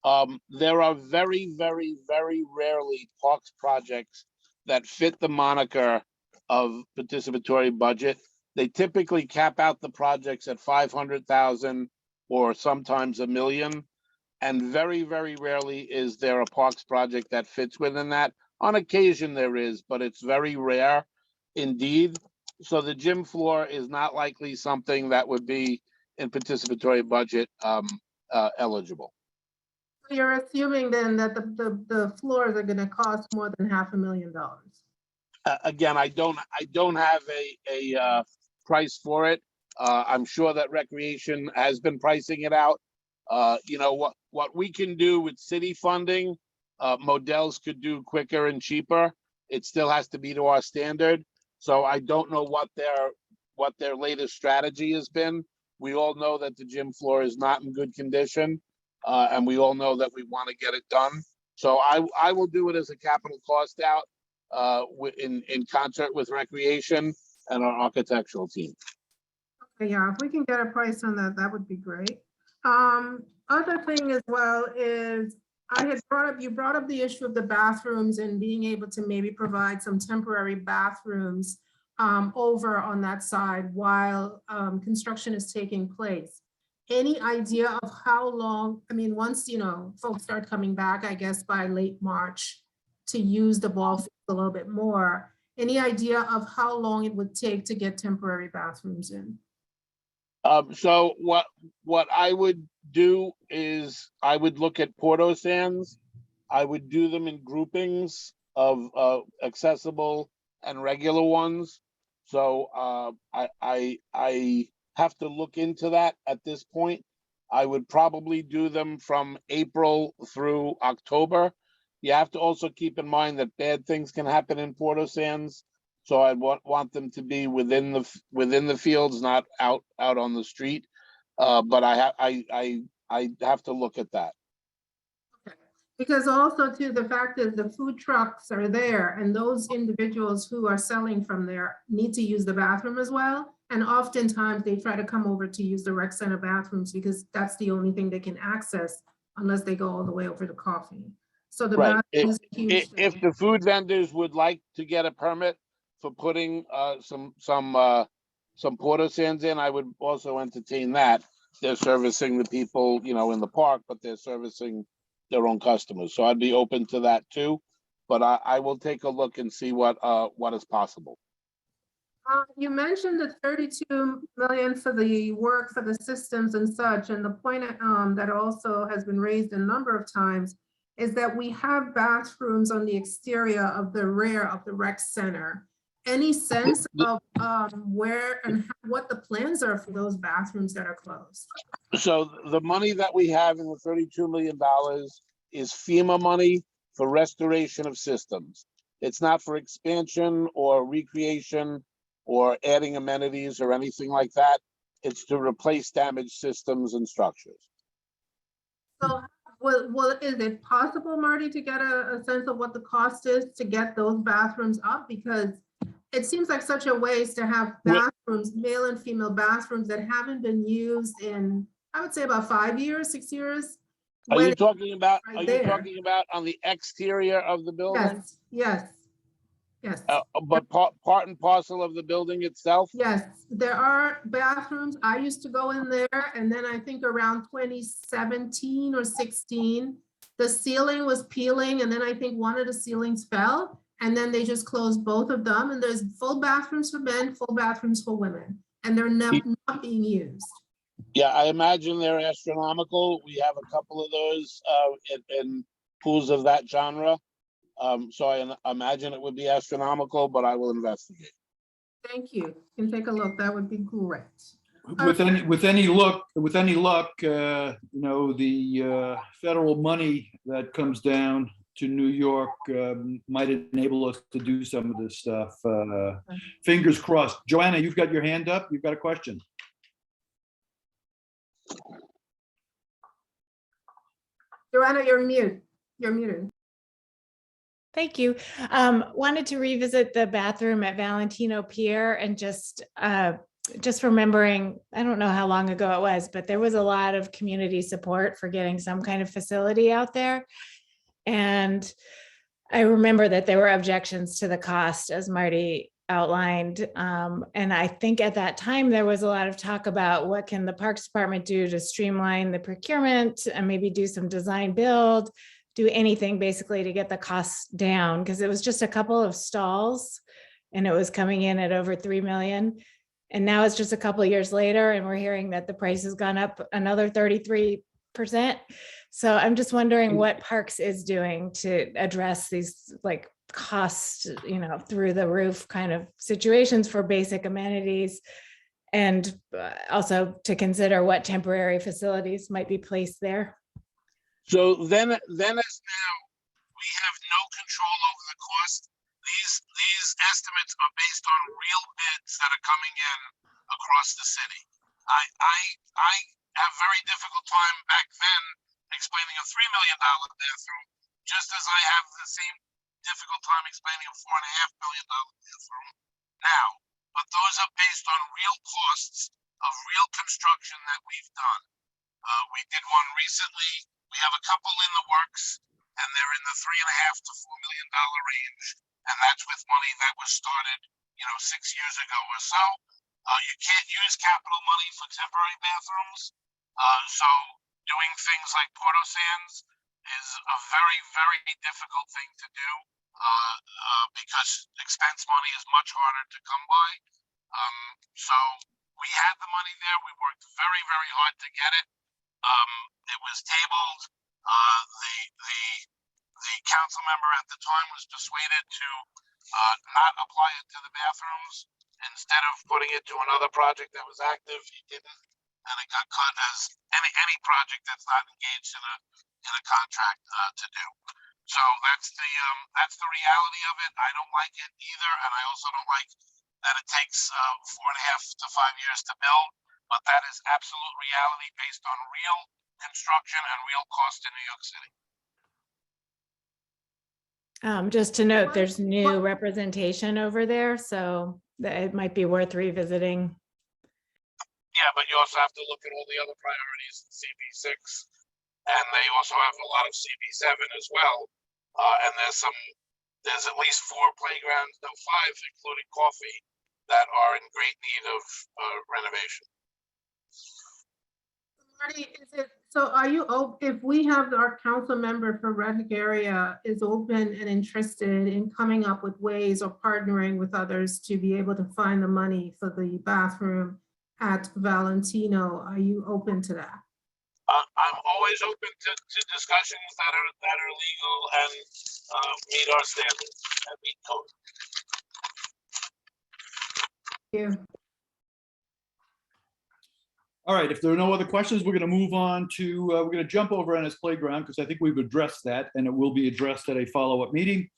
There are very, very, very rarely parks projects that fit the moniker of participatory budget. They typically cap out the projects at 500,000 or sometimes $1 million. And very, very rarely is there a parks project that fits within that. On occasion there is, but it's very rare indeed. So the gym floor is not likely something that would be in participatory budget eligible. You're assuming then that the floors are gonna cost more than $500,000. Again, I don't have a price for it. I'm sure that recreation has been pricing it out. You know, what we can do with city funding, Models could do quicker and cheaper. It still has to be to our standard. So I don't know what their latest strategy has been. We all know that the gym floor is not in good condition, and we all know that we want to get it done. So I will do it as a capital cost out in concert with recreation and our architectural team. Okay, yeah, if we can get a price on that, that would be great. Other thing as well is you brought up the issue of the bathrooms and being able to maybe provide some temporary bathrooms over on that side while construction is taking place. Any idea of how long, I mean, once, you know, folks start coming back, I guess by late March to use the ball field a little bit more, any idea of how long it would take to get temporary bathrooms in? So what I would do is I would look at Porto Sands. I would do them in groupings of accessible and regular ones. So I have to look into that at this point. I would probably do them from April through October. You have to also keep in mind that bad things can happen in Porto Sands. So I want them to be within the fields, not out on the street. But I have to look at that. Okay, Because also too, the fact is the food trucks are there and those individuals who are selling from there need to use the bathroom as well. And oftentimes they try to come over to use the rec center bathrooms because that's the only thing they can access unless they go all the way over to coffee. So the Right. bathroom is a huge If thing. the food vendors would like to get a permit for putting some porta sands in, I would also entertain that. They're servicing the people, you know, in the park, but they're servicing their own customers. So I'd be open to that too. But I will take a look and see what is possible. You mentioned the 32 million for the work for the systems and such, and the point that also has been raised a number of times is that we have bathrooms on the exterior of the rear of the rec center. Any sense of where and what the plans are for those bathrooms that are closed? So the money that we have in the $32 million is FEMA money for restoration of systems. It's not for expansion or recreation or adding amenities or anything like that. It's to replace damaged systems and structures. So, well, is it possible, Marty, to get a sense of what the cost is to get those bathrooms up? Because it seems like such a waste to have bathrooms, male and female bathrooms that haven't been used in, I would say about 5 years, 6 years. Are when you it's talking about, right are you there. talking about on the exterior of the building? Yes, yes. But part and parcel of the building itself? Yes, there are bathrooms. I used to go in there and then I think around 2017 or 16, the ceiling was peeling and then I think one of the ceilings fell and then they just closed both of them and there's full bathrooms for men, full bathrooms for women, and they're not being used. Yeah, I imagine they're astronomical. We have a couple of those in pools of that genre. So I imagine it would be astronomical, but I will investigate. Thank you. You can take a look. That would be great. With any luck, you know, the federal money that comes down to New York might enable us to do some of this stuff. Fingers crossed. Joanna, you've got your hand up. You've got a question. Joanna, you're mute. You're muted. Thank you. Wanted to revisit the bathroom at Valentino Pier and just remembering, I don't know how long ago it was, but there was a lot of community support for getting some kind of facility out there. And I remember that there were objections to the cost, as Marty outlined. And I think at that time, there was a lot of talk about what can the Parks Department do to streamline the procurement and maybe do some design build, do anything basically to get the costs down, because it was just a couple of stalls and it was coming in at over 3 million. And now it's just a couple of years later and we're hearing that the price has gone up another 33%. So I'm just wondering what Parks is doing to address these like cost, you know, through the roof kind of situations for basic amenities, and also to consider what temporary facilities might be placed there. So then as now, we have no control over the cost. These estimates are based on real bids that are coming in across the city. I have very difficult time back then explaining a $3 million bathroom, just as I have the same difficult time explaining a $4.5 million bathroom now. But those are based on real costs of real construction that we've done. We did one recently. We have a couple in the works, and they're in the $3.5 to $4 million range, and that's with money that was started, you know, 6 years ago or so. You can't use capital money for temporary bathrooms, so doing things like porta sands is a very, very difficult thing to do because expense money is much harder to come by. So we had the money there. We worked very, very hard to get it. It was tabled. The council member at the time was persuaded to not apply it to the bathrooms. Instead of putting it to another project that was active, he didn't, and it got cut as any project that's not engaged in a contract to do. So that's the reality of it. I don't like it either, and I also don't like that it takes 4.5 to 5 years to build. But that is absolute reality based on real construction and real cost in New York City. Just to note, there's new representation over there, so it might be worth revisiting. Yeah, but you also have to look at all the other priorities in CB6, and they also have a lot of CB7 as well. And there's at least 4 playgrounds, no 5, including Coffee, that are in great need of renovation. Marty, so are you, if we have our council member for Red Hook area is open and interested in coming up with ways or partnering with others to be able to find the money for the bathroom at Valentino, are you open to that? I'm always open to discussions that are legal and meet our standards and meet code. Thank you. All right, if there are no other questions, we're going to move on to, we're going to jump over Ennis Playground because I think we've addressed that and it will be addressed at a follow-up meeting.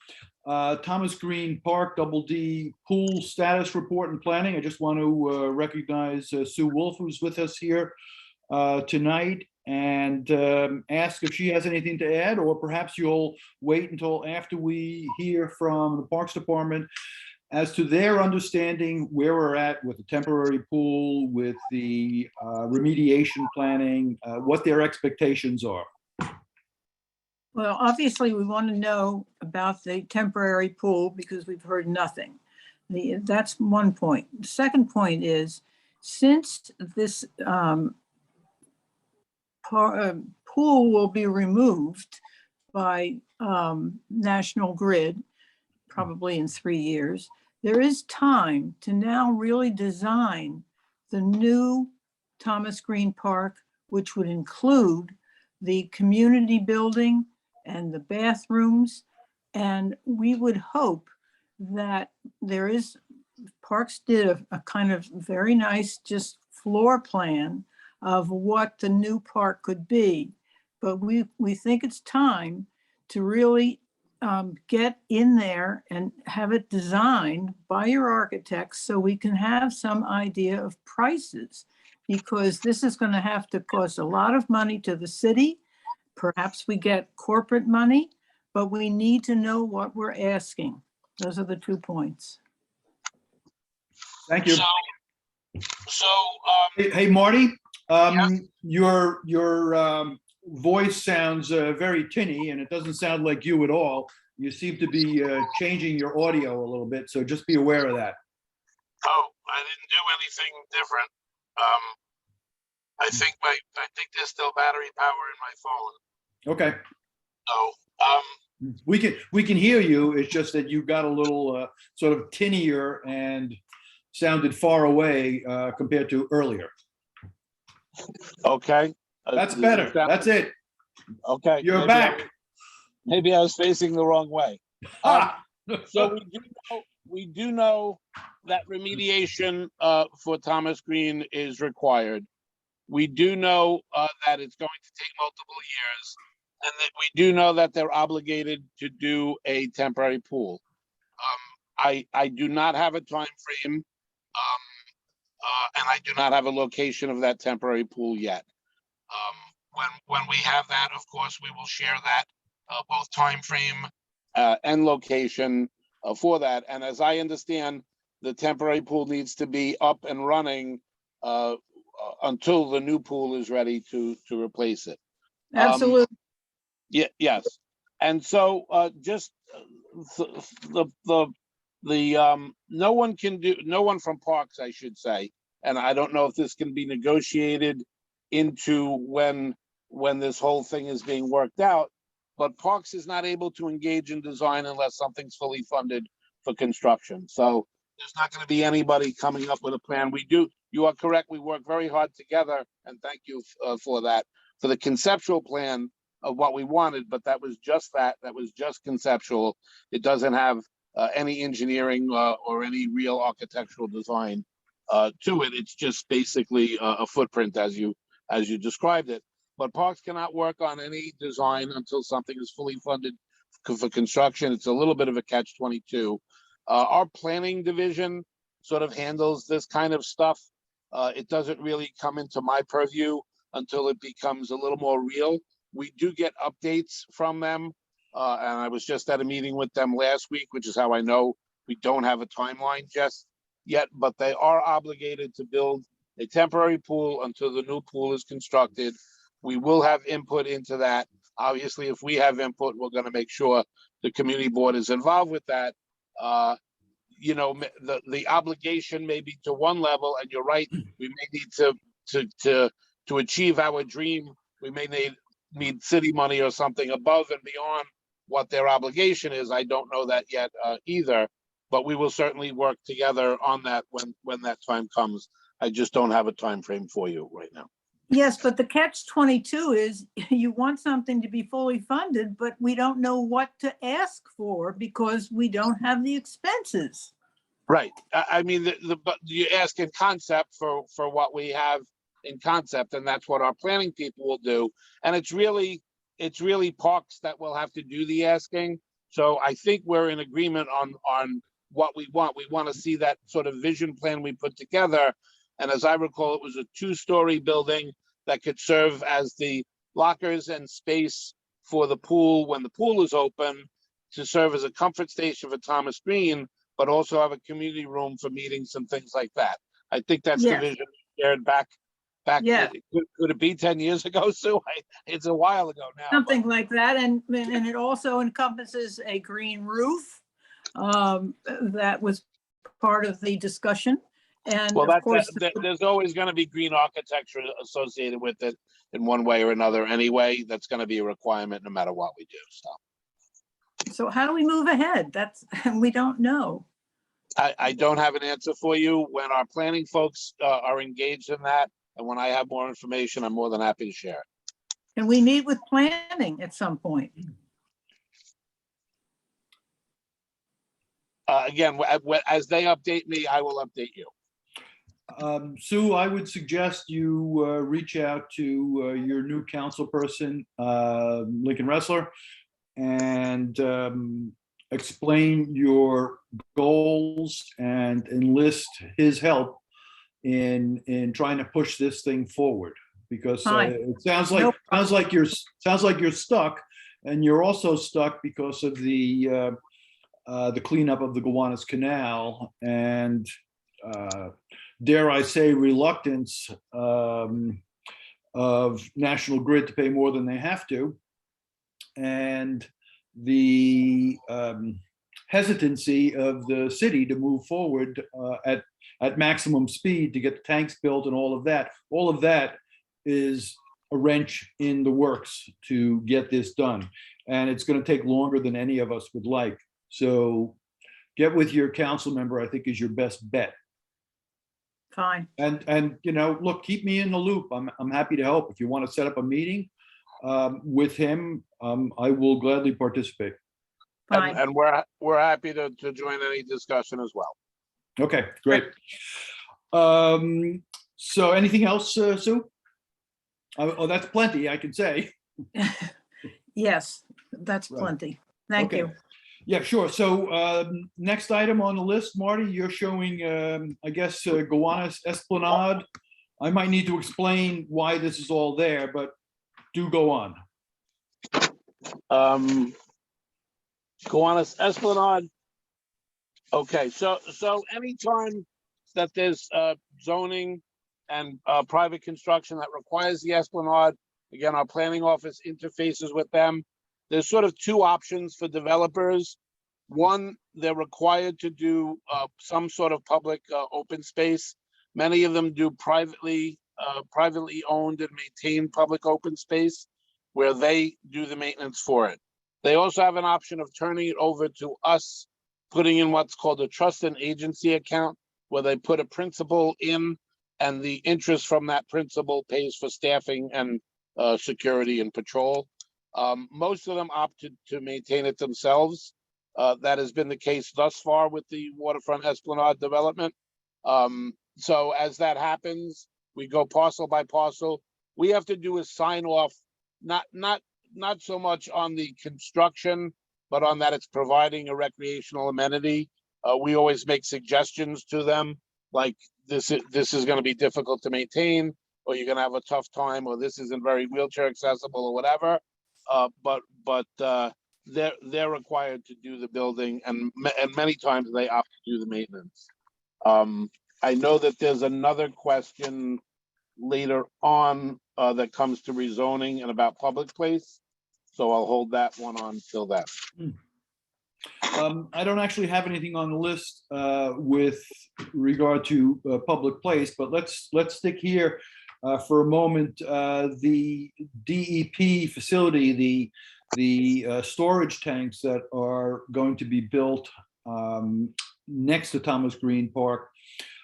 Thomas Green Park, Double D Pool Status Report and Planning. I just want to recognize Sue Wolf, who's with us here tonight, and ask if she has anything to add, or perhaps you'll wait until after we hear from the Parks Department as to their understanding where we're at with the temporary pool, with the remediation planning, what their expectations are. Well, obviously, we want to know about the temporary pool because we've heard nothing. That's one point. The second point is, since this pool will be removed by National Grid, probably in 3 years, there is time to now really design the new Thomas Green Park, which would include the community building and the bathrooms. And we would hope that there is, Parks did a kind of very nice just floor plan of what the new park could be. But we think it's time to really get in there and have it designed by your architects so we can have some idea of prices, because this is going to have to cost a lot of money to the city. Perhaps we get corporate money, but we need to know what we're asking. Those are the 2 points. Thank you. So Hey, Marty, yeah. your voice sounds very tinny, and it doesn't sound like you at all. You seem to be changing your audio a little bit, so just be aware of that. Oh, I didn't do anything different. I think there's still battery power in my phone. Okay. So We can hear you. It's just that you got a little sort of tinnier and sounded far away compared to earlier. okay. That's better. That's it. Okay. You're back. Maybe I was facing the wrong way. So we do know that remediation for Thomas Green is required. We do know that it's going to take multiple years, and that we do know that they're obligated to do a temporary pool. I do not have a time frame, and I do not have a location of that temporary pool yet. When we have that, of course, we will share that, both time frame and location for that. And as I understand, the temporary pool needs to be up and running until the new pool is ready to replace it. Absolutely. Yes. And so just no one from Parks, I should say, and I don't know if this can be negotiated into when this whole thing is being worked out, but Parks is not able to engage in design unless something's fully funded for construction. So there's not going to be anybody coming up with a plan. You are correct, we work very hard together, and thank you for that, for the conceptual plan of what we wanted, but that was just that was just conceptual. It doesn't have any engineering or any real architectural design to it. It's just basically a footprint as you described it. But Parks cannot work on any design until something is fully funded for construction. It's a little bit of a catch-22. Our planning division sort of handles this kind of stuff. It doesn't really come into my purview until it becomes a little more real. We do get updates from them And I was just at a meeting with them last week, which is how I know we don't have a timeline just yet, but they are obligated to build a temporary pool until the new pool is constructed. We will have input into that. Obviously, if we have input, we're going to make sure the community board is involved with that. You know, the obligation may be to one level, and you're right, we may need to achieve our dream, we may need city money or something above and beyond what their obligation is. I don't know that yet either, but we will certainly work together on that when that time comes. I just don't have a time frame for you right now. Yes, but the catch-22 is you want something to be fully funded, but we don't know what to ask for because we don't have the expenses. Right. I mean, but you ask in concept for what we have in concept, and that's what our planning people will do. And it's really parks that will have to do the asking. So I think we're in agreement on what we want. We want to see that sort of vision plan we put together. And as I recall, it was a 2-story building that could serve as the lockers and space for the pool when the pool is open, to serve as a comfort station for Thomas Green, but also have a community room for meetings and things like that. I think that's the vision shared back. Yeah. Could it be 10 years ago, Sue? It's a while ago now. Something like that. And it also encompasses a green roof. That was part of the discussion. And well, of course, there's always going to be green architecture associated with it in one way or another anyway. That's going to be a requirement no matter what we do. So how do we move ahead? We don't know. I don't have an answer for you. When our planning folks are engaged in that, and when I have more information, I'm more than happy to share it. Can we meet with planning at some point? Again, as they update me, I will update you. Sue, I would suggest you reach out to your new council person, Lincoln Ressler, and explain your goals and enlist his help in trying to push this thing forward, because it sounds like you're stuck, and you're also stuck because of the cleanup of the Gowanus Canal and dare I say reluctance of National Grid to pay more than they have to, and the hesitancy of the city to move forward at maximum speed to get the tanks built and all of that. All of that is a wrench in the works to get this done. And it's going to take longer than any of us would like. So get with your council member, I think, is your best bet. Fine. And you know, look, keep me in the loop. I'm happy to help. If you want to set up a meeting with him, I will gladly participate. Fine. And we're happy to join any discussion as well. Okay, great. So anything else, Sue? Oh, that's plenty, I can say. Yes, that's plenty. Thank you. Yeah, sure. So next item on the list, Marty, you're showing, I guess, Gowanus Esplanade. I might need to explain why this is all there, but do go on. Gowanus Esplanade. Okay, so anytime that there's zoning and private construction that requires the Esplanade, again, our planning office interfaces with them. There's sort of two options for developers. One, they're required to do some sort of public open space. Many of them do privately owned and maintained public open space where they do the maintenance for it. They also have an option of turning it over to us, putting in what's called a trust and agency account, where they put a principal in and the interest from that principal pays for staffing and security and patrol. Most of them opted to maintain it themselves. That has been the case thus far with the Waterfront Esplanade development. So as that happens, we go parcel by parcel. We have to do a sign off, not so much on the construction, but on that it's providing a recreational amenity. We always make suggestions to them, like this is going to be difficult to maintain, or you're going to have a tough time, or this isn't very wheelchair accessible, or whatever. But they're required to do the building, and many times they opt to do the maintenance. I know that there's another question later on that comes to rezoning and about public place, so I'll hold that one on till then. I don't actually have anything on the list with regard to public place, but let's stick here for a moment. The DEP facility, the storage tanks that are going to be built next to Thomas Green Park.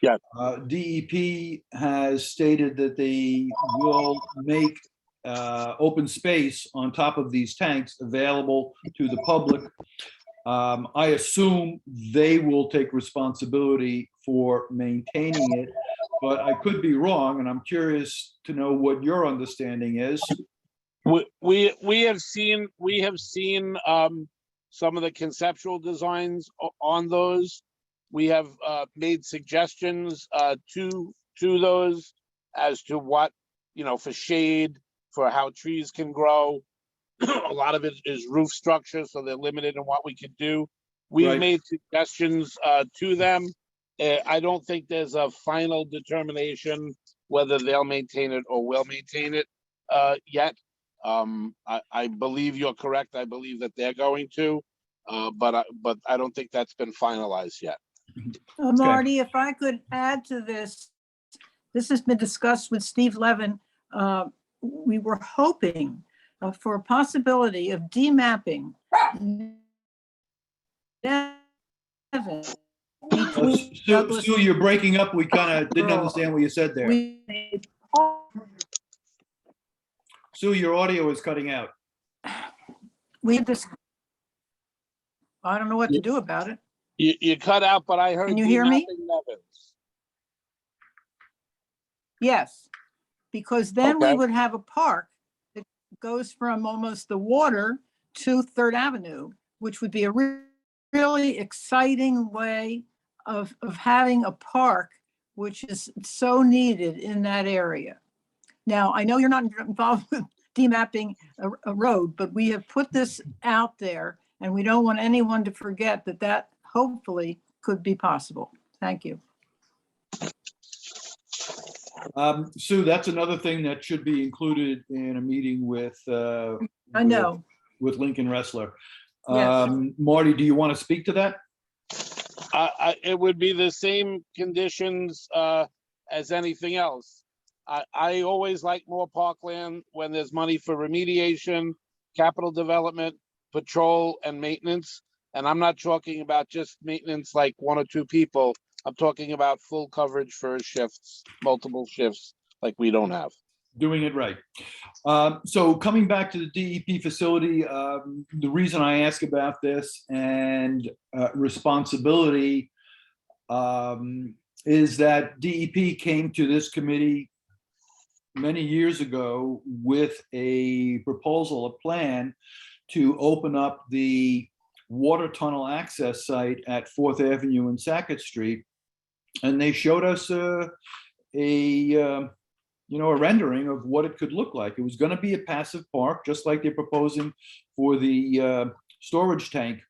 Yeah. DEP has stated that they will make open space on top of these tanks available to the public. I assume they will take responsibility for maintaining it, but I could be wrong, and I'm curious to know what your understanding is. We have seen some of the conceptual designs on those. We have made suggestions to those as to what, for shade, for how trees can grow. A lot of it is roof structure, so they're limited in what we can do. We've Right. made suggestions to them. I don't think there's a final determination whether they'll maintain it or will maintain it yet. I believe you're correct. I believe that they're going to, but I don't think that's been finalized yet. Marty, if I could add to this, this has been discussed with Steve Levin. We were hoping for a possibility of demapping Sue, you're breaking up. We kind of didn't understand what you said there. Sue, your audio is cutting out. We had this. I don't know what to do about it. You cut out, but I heard. Can you hear me? demapping Levins. Yes, because then Okay. we would have a park that goes from almost the water to Third Avenue, which would be a really exciting way of having a park, which is so needed in that area. Now, I know you're not involved with demapping a road, but we have put this out there, and we don't want anyone to forget that that hopefully could be possible. Thank you. Sue, that's another thing that should be included in a meeting with I know. with Lincoln Ressler. Yes. Marty, do you want to speak to that? It would be the same conditions as anything else. I always like more parkland when there's money for remediation, capital development, patrol, and maintenance. And I'm not talking about just maintenance like one or two people. I'm talking about full coverage for shifts, multiple shifts like we don't have. Doing it right. So coming back to the DEP facility, the reason I ask about this and responsibility is that DEP came to this committee many years ago with a proposal, a plan to open up the water tunnel access site at 4th Avenue and Sackett Street. And they showed us a rendering of what it could look like. It was going to be a passive park, just like they're proposing for the storage tank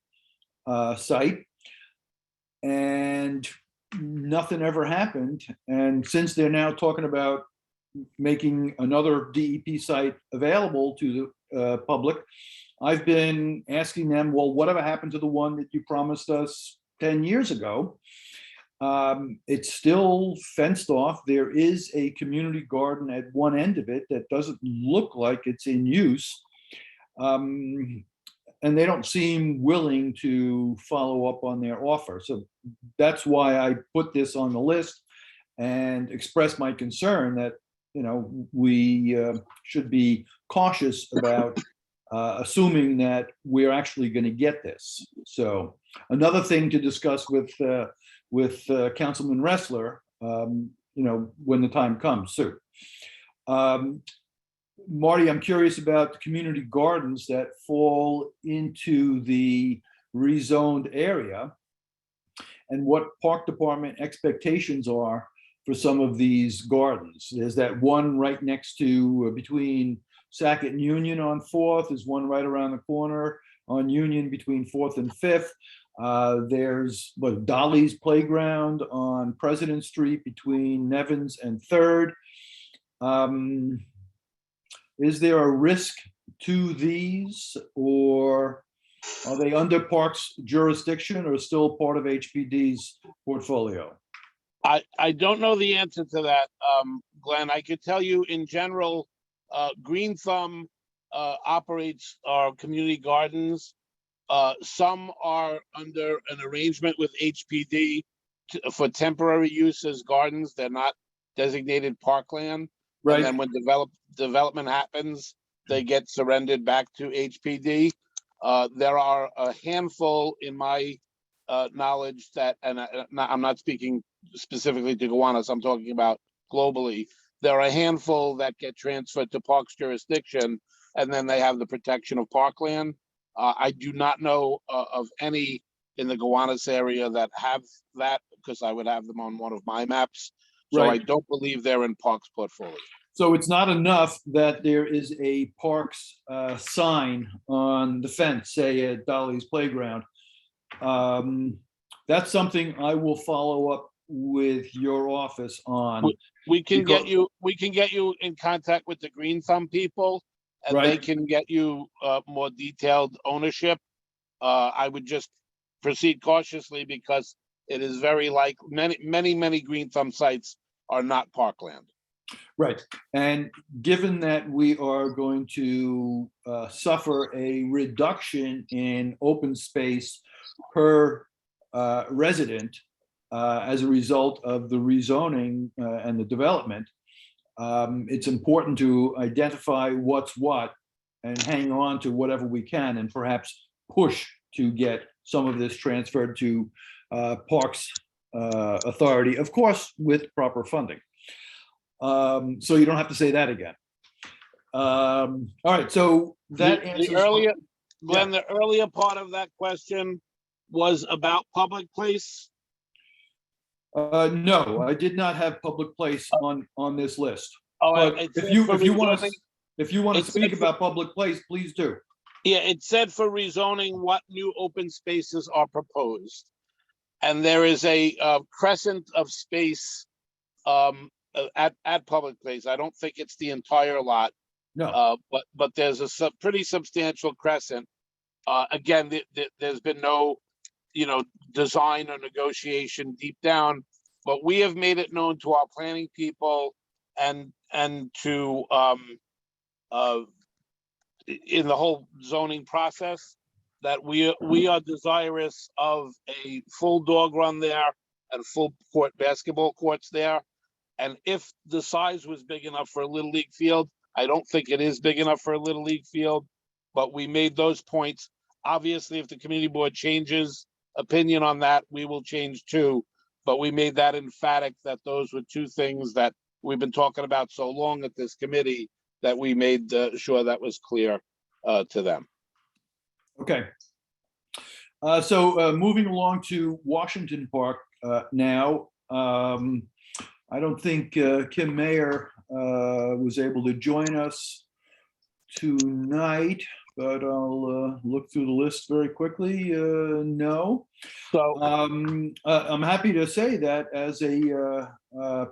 site. And nothing ever happened. And since they're now talking about making another DEP site available to the public, I've been asking them, well, whatever happened to the one that you promised us 10 years ago? It's still fenced off. There is a community garden at one end of it that doesn't look like it's in use. And they don't seem willing to follow up on their offer. So that's why I put this on the list and express my concern that, we should be cautious about assuming that we're actually going to get this. So another thing to discuss with Councilman Ressler, when the time comes. Sue. Marty, I'm curious about the community gardens that fall into the rezoned area and what park department expectations are for some of these gardens. There's that one right next to between Sackett and Union on 4th. There's one right around the corner on Union between 4th and 5th. There's Dolly's Playground on President Street between Nevins and 3rd. Is there a risk to these, or are they under Parks jurisdiction or still part of HPD's portfolio? I don't know the answer to that, Glenn. I could tell you in general, Green Thumb operates our community gardens. Some are under an arrangement with HPD for temporary use as gardens. They're not designated parkland. Right. And then when development happens, they get surrendered back to HPD. There are a handful in my knowledge that, and I'm not speaking specifically to Gowanus, I'm talking about globally. There are a handful that get transferred to Parks jurisdiction, and then they have the protection of parkland. I do not know of any in the Gowanus area that have that, because I would have them on one of my maps. So Right. I don't believe they're in Parks portfolio. So it's not enough that there is a Parks sign on the fence, say at Dolly's Playground. That's something I will follow up with your office on. We can get you in contact with the Green Thumb people, and they Right. can get you more detailed ownership. I would just proceed cautiously because it is very like many Green Thumb sites are not parkland. Right. And given that we are going to suffer a reduction in open space per resident as a result of the rezoning and the development, it's important to identify what's what and hang on to whatever we can, and perhaps push to get some of this transferred to Parks Authority, of course, with proper funding. So you don't have to say that again. All right, so that answers. The earlier, Glenn, the earlier part of that question was about public place. No, I did not have public place on this list. Oh, But it if said you for want rezoning- to it said speak for- about public place, please do. Yeah, it said for rezoning what new open spaces are proposed. And there is a crescent of space at public place. I don't think it's the entire lot. No. But there's a pretty substantial crescent. Again, there's been no, design or negotiation deep down, but we have made it known to our planning people and to in the whole zoning process that we are desirous of a full dog run there and full court basketball courts there. And if the size was big enough for a Little League field, I don't think it is big enough for a Little League field, but we made those points. Obviously, if the community board changes opinion on that, we will change too. But we made that emphatic that those were two things that we've been talking about so long at this committee that we made sure that was clear to them. Okay. So moving along to Washington Park now. I don't think Kim Mayer was able to join us tonight, but I'll look through the list very quickly. No. So I'm happy to say that as a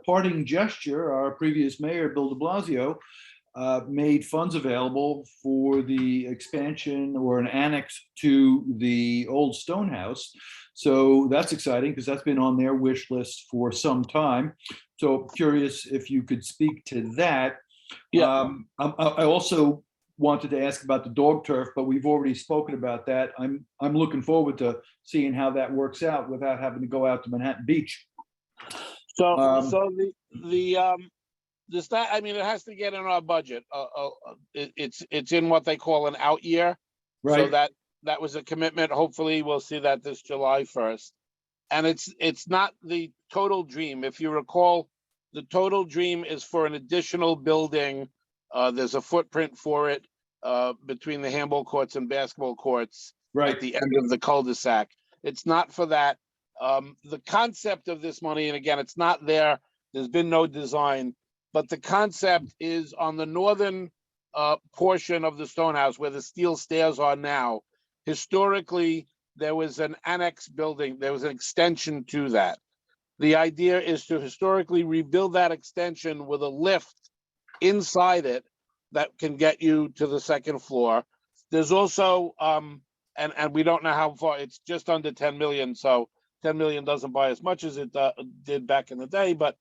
parting gesture, our previous mayor, Bill de Blasio, made funds available for the expansion or an annex to the old Stone House. So that's exciting because that's been on their wish list for some time. So curious if you could speak to that. Yeah. I also wanted to ask about the dog turf, but we've already spoken about that. I'm looking forward to seeing how that works out without having to go out to Manhattan Beach. So the stat, I mean, it has to get in our budget. It's in what they call an out year. Right. So that was a commitment. Hopefully we'll see that this July 1st. And it's not the total dream. If you recall, the total dream is for an additional building. There's a footprint for it between the handball courts and basketball courts at the end of the cul-de-sac. It's not for that. The concept of this money, and again, it's not there. There's been no design, but the concept is on the northern portion of the Stone House where the steel stairs are now. historically, there was an annex building, there was an extension to that. The idea is to historically rebuild that extension with a lift inside it that can get you to the second floor. There's also, and we don't know how far, it's just under 10 million, so 10 million doesn't buy as much as it did back in the day, but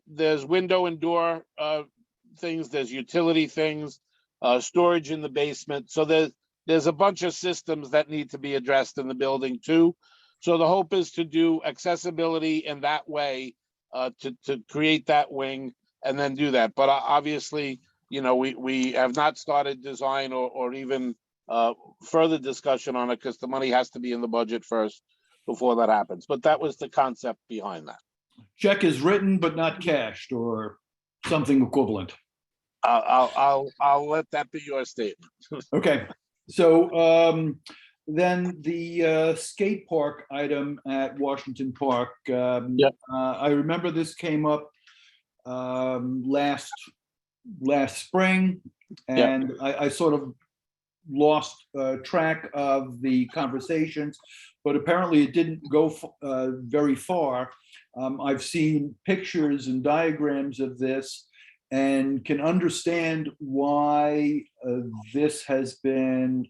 there's window and door things, there's utility things, storage in the basement. So there's a bunch of systems that need to be addressed in the building too. So the hope is to do accessibility in that way, to create that wing and then do that. But obviously, you know, we have not started design or even further discussion on it because the money has to be in the budget first before that happens. But that was the concept behind that. Check is written but not cashed, or something equivalent. I'll let that be your statement. Okay, so then the skate park item at Washington Park. Yep. I remember this came up last spring, and I sort of lost track of the conversations, but apparently it didn't go very far. I've seen pictures and diagrams of this and can understand why this has been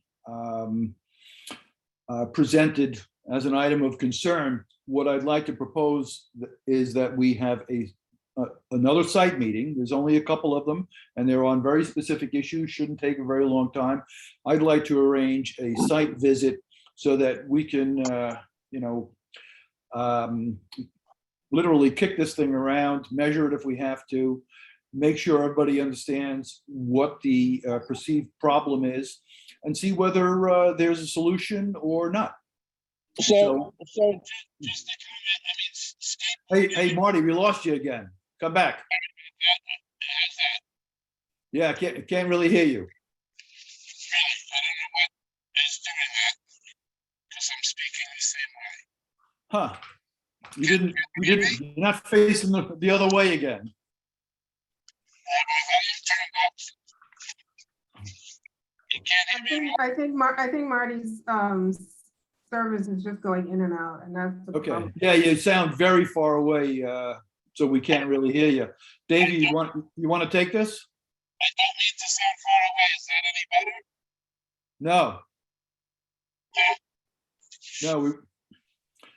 presented as an item of concern. What I'd like to propose is that we have another site meeting. There's only a couple of them, and they're on very specific issues, shouldn't take a very long time. I'd like to arrange a site visit so that we can, literally kick this thing around, measure it if we have to, make sure everybody understands what the perceived problem is, and see whether there's a solution or not. So just to comment, Hey, Marty, we lost you again. Come back. Yeah, can't really hear you. Huh. You didn't, you're not facing the other way again. I think Marty's service is just going in and out, and that's the Okay, problem. yeah, you sound very far away, so we can't really hear you. Davey, you want to take this? I don't need to sound far away. Is that any better? No,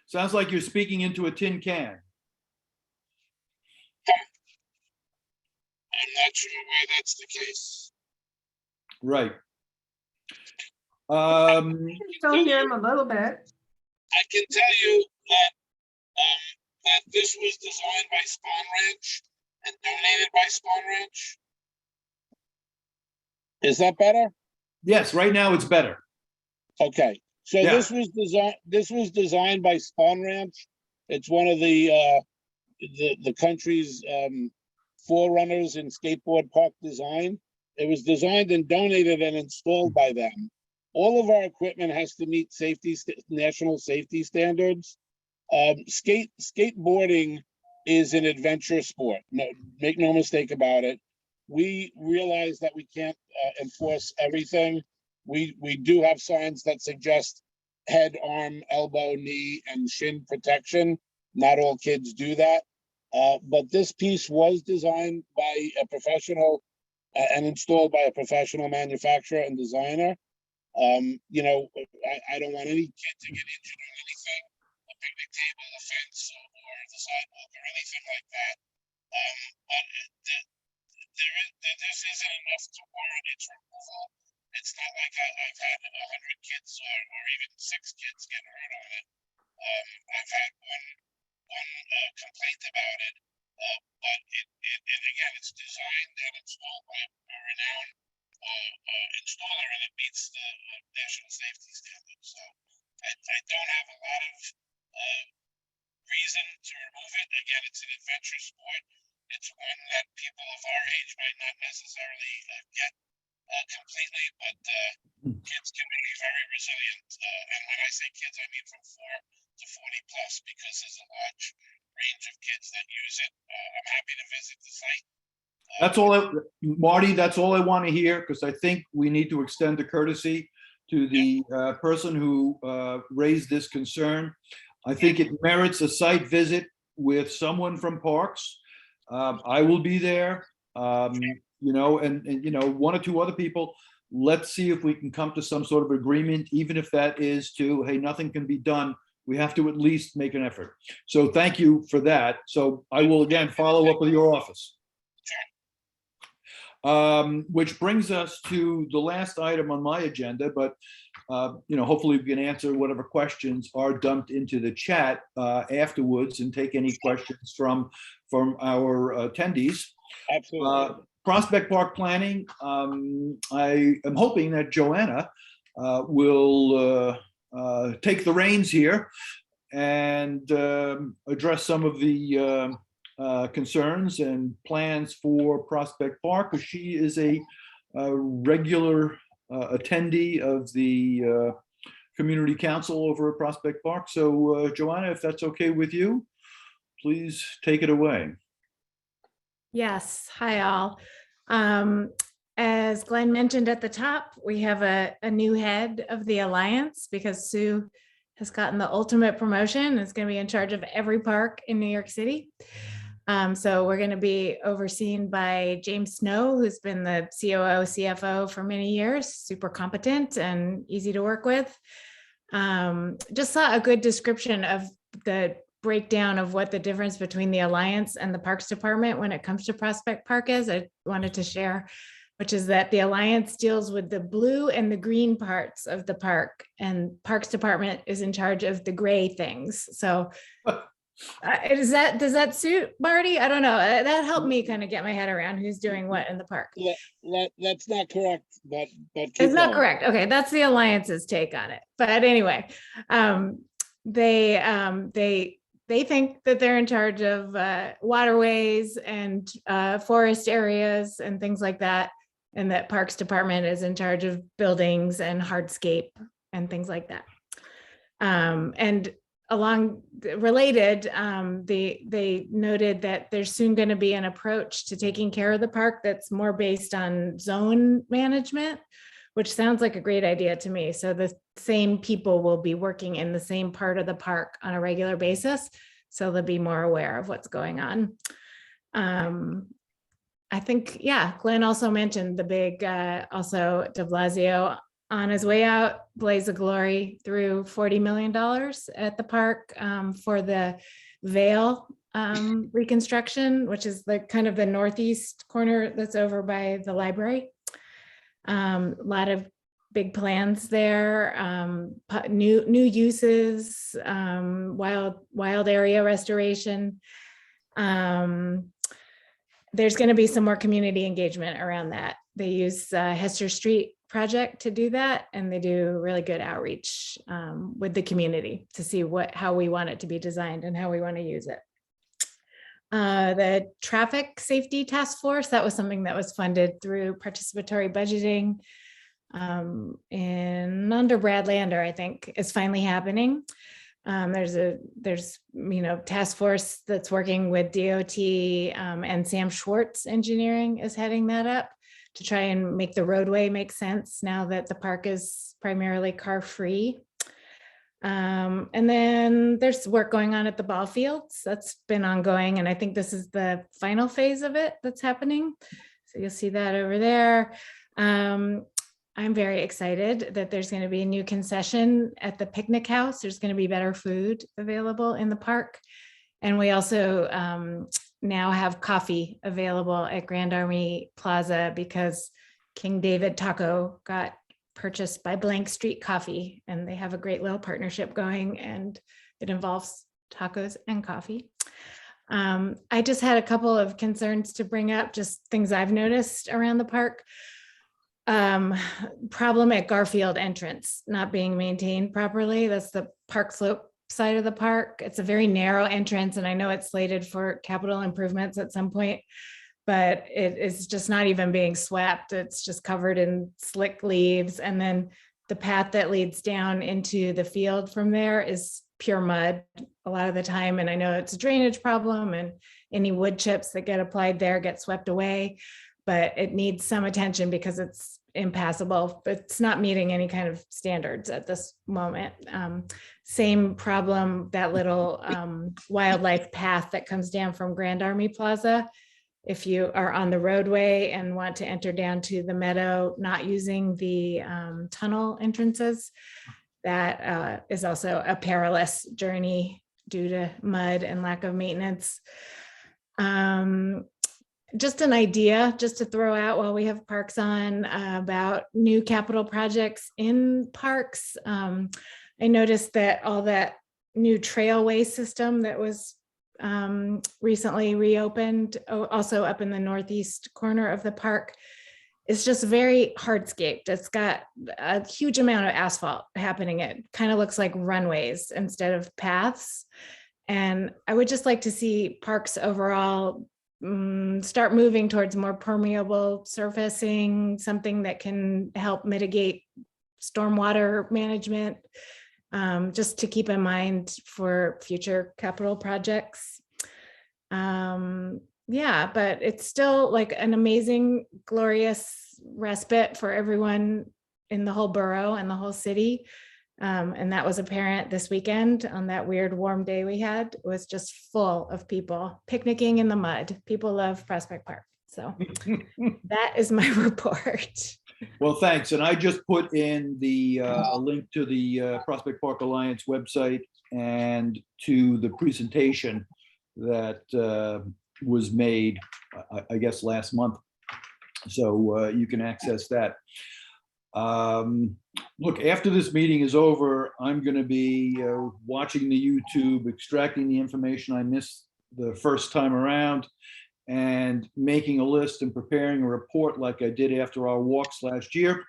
sounds like you're speaking into a tin can. I'm not sure why that's the case. Right. Still hear him a little bit. I can tell you that this was designed by Spawn Ranch and donated by Spawn Ranch. Is that better? Yes, right now it's better. Okay, so Yeah. This was designed by Spawn Ranch. It's one of the country's forerunners in skateboard park design. It was designed and donated and installed by them. All of our equipment has to meet national safety standards. Skateboarding is an adventure sport. No, make no mistake about it. We realize that we can't enforce everything. We do have signs that suggest head, arm, elbow, knee, and shin protection. Not all kids do that. But this piece was designed by a professional and installed by a professional manufacturer and designer. I don't want any kid to get injured on anything, a picnic table, a fence, or the sidewalk, or anything like that. But this isn't enough to warrant its removal. It's not like I've had 100 kids or even 6 kids get hurt on it. I've had one complaint about it, but it again, it's designed and installed by a renowned installer, and it meets the national safety standards. So I don't have a lot of reason to remove it. Again, it's an adventure sport. It's one that people of our age might not necessarily get completely, but kids can be very resilient. And when I say kids, I mean from 4 to 40 plus, because there's a large range of kids that use it. I'm happy to visit the site. That's all, Marty, that's all I want to hear, because I think we need to extend the courtesy. to the person who raised this concern. I think it merits a site visit with someone from Parks. I will be there, you know, and you know, one or two other people. Let's see if we can come to some sort of agreement, even if that is to, hey, nothing can be done. We have to at least make an effort. So thank you for that. So I will again follow up with your office. Which brings us to the last item on my agenda, but you know, hopefully we can answer whatever questions are dumped into the chat afterwards and take any questions from our attendees. Absolutely. Prospect Park planning. I am hoping that Joanna will take the reins here and address some of the concerns and plans for Prospect Park, because she is a regular attendee of the community council over at Prospect Park. So Joanna, if that's okay with you, please take it away. Yes, hi all. As Glenn mentioned at the top, we have a new head of the Alliance because Sue has gotten the ultimate promotion. Is going to be in charge of every park in New York City. So we're going to be overseen by James Snow, who's been the COO, CFO for many years, super competent and easy to work with. Just saw a good description of the breakdown of what the difference between the Alliance and the Parks Department when it comes to Prospect Park is. I wanted to share, which is that the Alliance deals with the blue and the green parts of the park, and Parks Department is in charge of the gray things. So does that suit Marty? I don't know. That helped me kind of get my head around who's doing what in the park. That's not correct, but It's not correct. Okay, that's the Alliance's take on it. But anyway, they think that they're in charge of waterways and forest areas and things like that, and that Parks Department is in charge of buildings and hardscape and things like that. And along related, they noted that there's soon going to be an approach to taking care of the park that's more based on zone management, which sounds like a great idea to me. So the same people will be working in the same part of the park on a regular basis, so they'll be more aware of what's going on. I think, yeah, Glenn also mentioned the big, also de Blasio on his way out, Blaze of Glory, threw $40 million at the park for the Vale reconstruction, which is the kind of the northeast corner that's over by the library. A lot of big plans there, new uses, wild area restoration. There's going to be some more community engagement around that. They use Hester Street Project to do that, and they do really good outreach with the community to see how we want it to be designed and how we want to use it. The Traffic Safety Task Force, that was something that was funded through Participatory Budgeting under Brad Lander, I think, is finally happening. There's task force that's working with DOT, and Sam Schwartz Engineering is heading that up to try and make the roadway make sense now that the park is primarily car-free. And then there's work going on at the ball fields. That's been ongoing, and I think this is the final phase of it that's happening. So you'll see that over there. I'm very excited that there's going to be a new concession at the picnic house. There's going to be better food available in the park. And we also now have coffee available at Grand Army Plaza because King David Taco got purchased by Blank Street Coffee, and they have a great little partnership going, and it involves tacos and coffee. I just had a couple of concerns to bring up, just things I've noticed around the park. Problem at Garfield entrance not being maintained properly. That's the Park Slope side of the park. It's a very narrow entrance, and I know it's slated for capital improvements at some point, but it is just not even being swept. It's just covered in slick leaves, and then the path that leads down into the field from there is pure mud a lot of the time, and I know it's a drainage problem, and any wood chips that get applied there get swept away, but it needs some attention because impassable. It's not meeting any kind of standards at this moment. Same problem, that little wildlife path that comes down from Grand Army Plaza. If you are on the roadway and want to enter down to the meadow, not using the tunnel entrances, that is also a perilous journey due to mud and lack of maintenance. Just an idea, just to throw out while we have parks on, about new capital projects in parks. I noticed that all that new trailway system that was recently reopened, also up in the northeast corner of the park, is just very hardscaped. It's got a huge amount of asphalt happening. It kind of looks like runways instead of paths. And I would just like to see parks overall start moving towards more permeable surfacing, something that can help mitigate stormwater management, just to keep in mind for future capital projects. Yeah, but it's still like an amazing, glorious respite for everyone in the whole borough and the whole city. And that was apparent this weekend on that weird warm day we had. It was just full of people picnicking in the mud. People love Prospect Park. So that is my report. Well, thanks. And I just put in the a link to the Prospect Park Alliance website and to the presentation that was made, I guess, last month. So you can access that. Look, after this meeting is over, I'm going to be watching the YouTube, extracting the information I missed the first time around, and making a list and preparing a report like I did after our walks last year.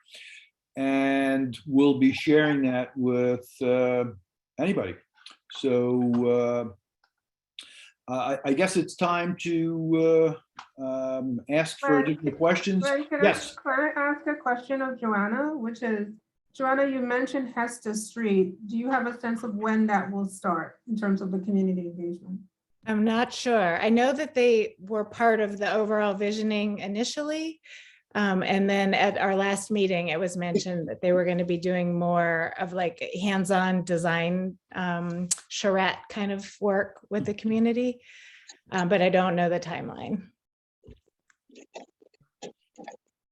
And we'll be sharing that with anybody. So I guess it's time to ask for additional questions. Yes. Can I ask a question of Joanna, which is, Joanna, you mentioned Hester Street. Do you have a sense of when that will start in terms of the community engagement? I'm not sure. I know that they were part of the overall visioning initially. And then at our last meeting, it was mentioned that they were going to be doing more of like hands-on design, charrette kind of work with the community. But I don't know the timeline.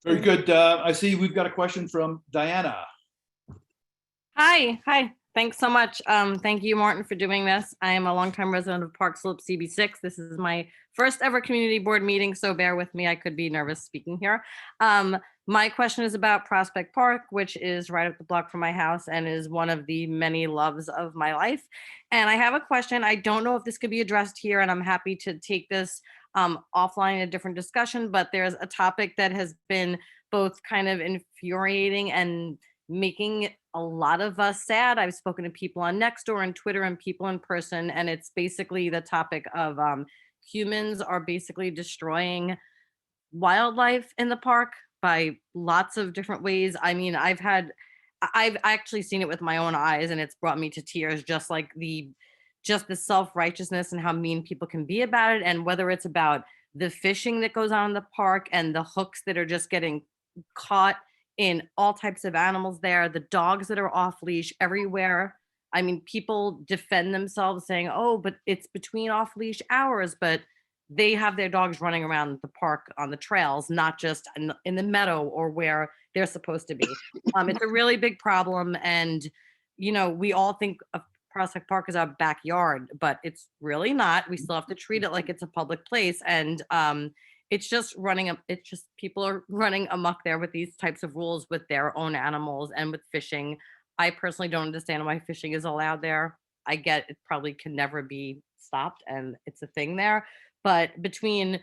Very good. I see we've got a question from Diana. Hi. Thanks so much. Thank you, Martin, for doing this. I am a longtime resident of Park Slope CB6. This is my first ever community board meeting, so bear with me. I could be nervous speaking here. My question is about Prospect Park, which is right up the block from my house and is one of the many loves of my life. And I have a question. I don't know if this could be addressed here, and I'm happy to take this offline in a different discussion, but there's a topic that has been both kind of infuriating and making a lot of us sad. I've spoken to people on Nextdoor and Twitter and people in person, and it's basically the topic of humans are basically destroying wildlife in the park by lots of different ways. I mean, I've actually seen it with my own eyes, and it's brought me to tears, just the self-righteousness and how mean people can be about it. And whether it's about the fishing that goes on in the park and the hooks that are just getting caught in all types of animals there, the dogs that are off leash everywhere. I mean, people defend themselves saying, oh, but it's between off leash hours, but they have their dogs running around the park on the trails, not just in the meadow or where they're supposed to be. It's a really big problem. And, you know, we all think of Prospect Park as our backyard, but it's really not. We still have to treat it like it's a public place. And it's just people are running amok there with these types of rules with their own animals and with fishing. I personally don't understand why fishing is allowed there. I get it probably can never be stopped and it's a thing there. But between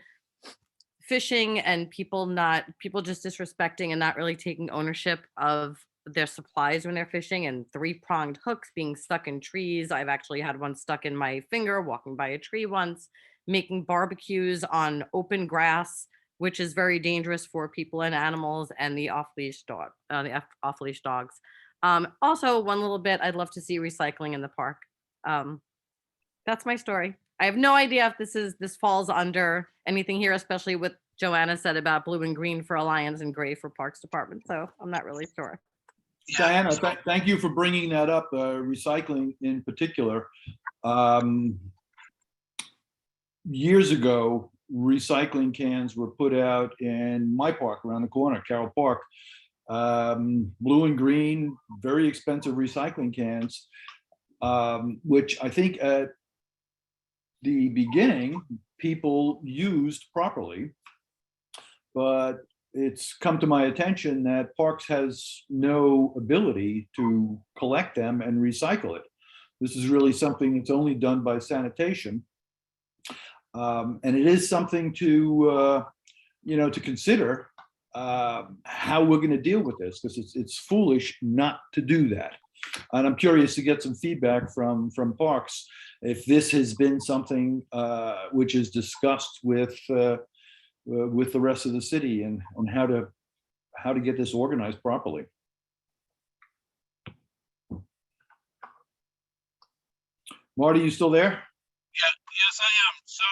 fishing and people just disrespecting and not really taking ownership of their supplies when they're fishing, and 3-pronged hooks being stuck in trees. I've actually had one stuck in my finger walking by a tree once, making barbecues on open grass, which is very dangerous for people and animals, and the off-leash dogs. Also, one little bit, I'd love to see recycling in the park. That's my story. I have no idea if this falls under anything here, especially with Joanna said about blue and green for Alliance and gray for Parks Department. So I'm not really sure. Diana, thank you for bringing that up, recycling in particular. Years ago, recycling cans were put out in my park around the corner, Carroll Park. Blue and green, very expensive recycling cans, which I think at the beginning, people used properly. But it's come to my attention that Parks has no ability to collect them and recycle it. This is really something that's only done by sanitation. And it is something to, to consider how we're going to deal with this, because it's foolish not to do that. And I'm curious to get some feedback from Parks if this has been something which is discussed with the rest of the city and on how to get this organized properly. Marty, you still there? Yeah, yes, I am. So,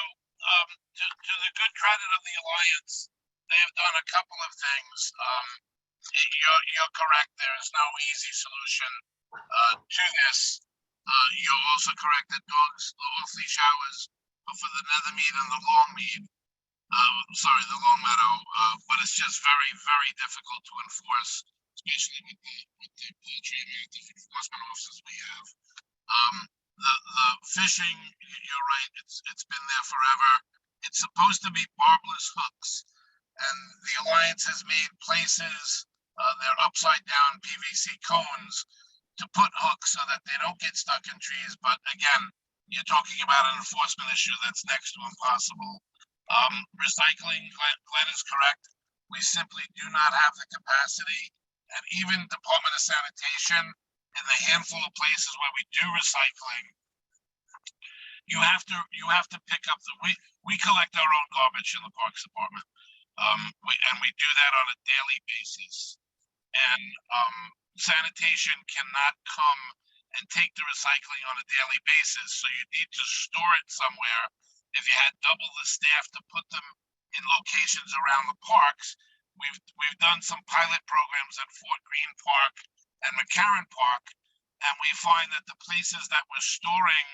to the good credit of the Alliance, they have done a couple of things. You're correct. There is no easy solution to this. You're also correct that dogs, the off-leash hours are for the Nethermead and the Longmead. The Long Meadow, but it's just very, very difficult to enforce, especially with the paltry amount of enforcement officers we have. The fishing, you're right, it's been there forever. It's supposed to be barbless hooks, and the Alliance has made places, they're upside down PVC cones to put hooks so that they don't get stuck in trees. But again, you're talking about an enforcement issue that's next to impossible. Recycling, Glenn is correct. We simply do not have the capacity, and even Department of Sanitation, in the handful of places where we do recycling, you have to pick up we collect our own garbage in the Parks Department, and we do that on a daily basis. And sanitation cannot come and take the recycling on a daily basis, so you need to store it somewhere. If you had double the staff to put them in locations around the parks, we've done some pilot programs at Fort Greene Park and McCarran Park, and we find that the places that we're storing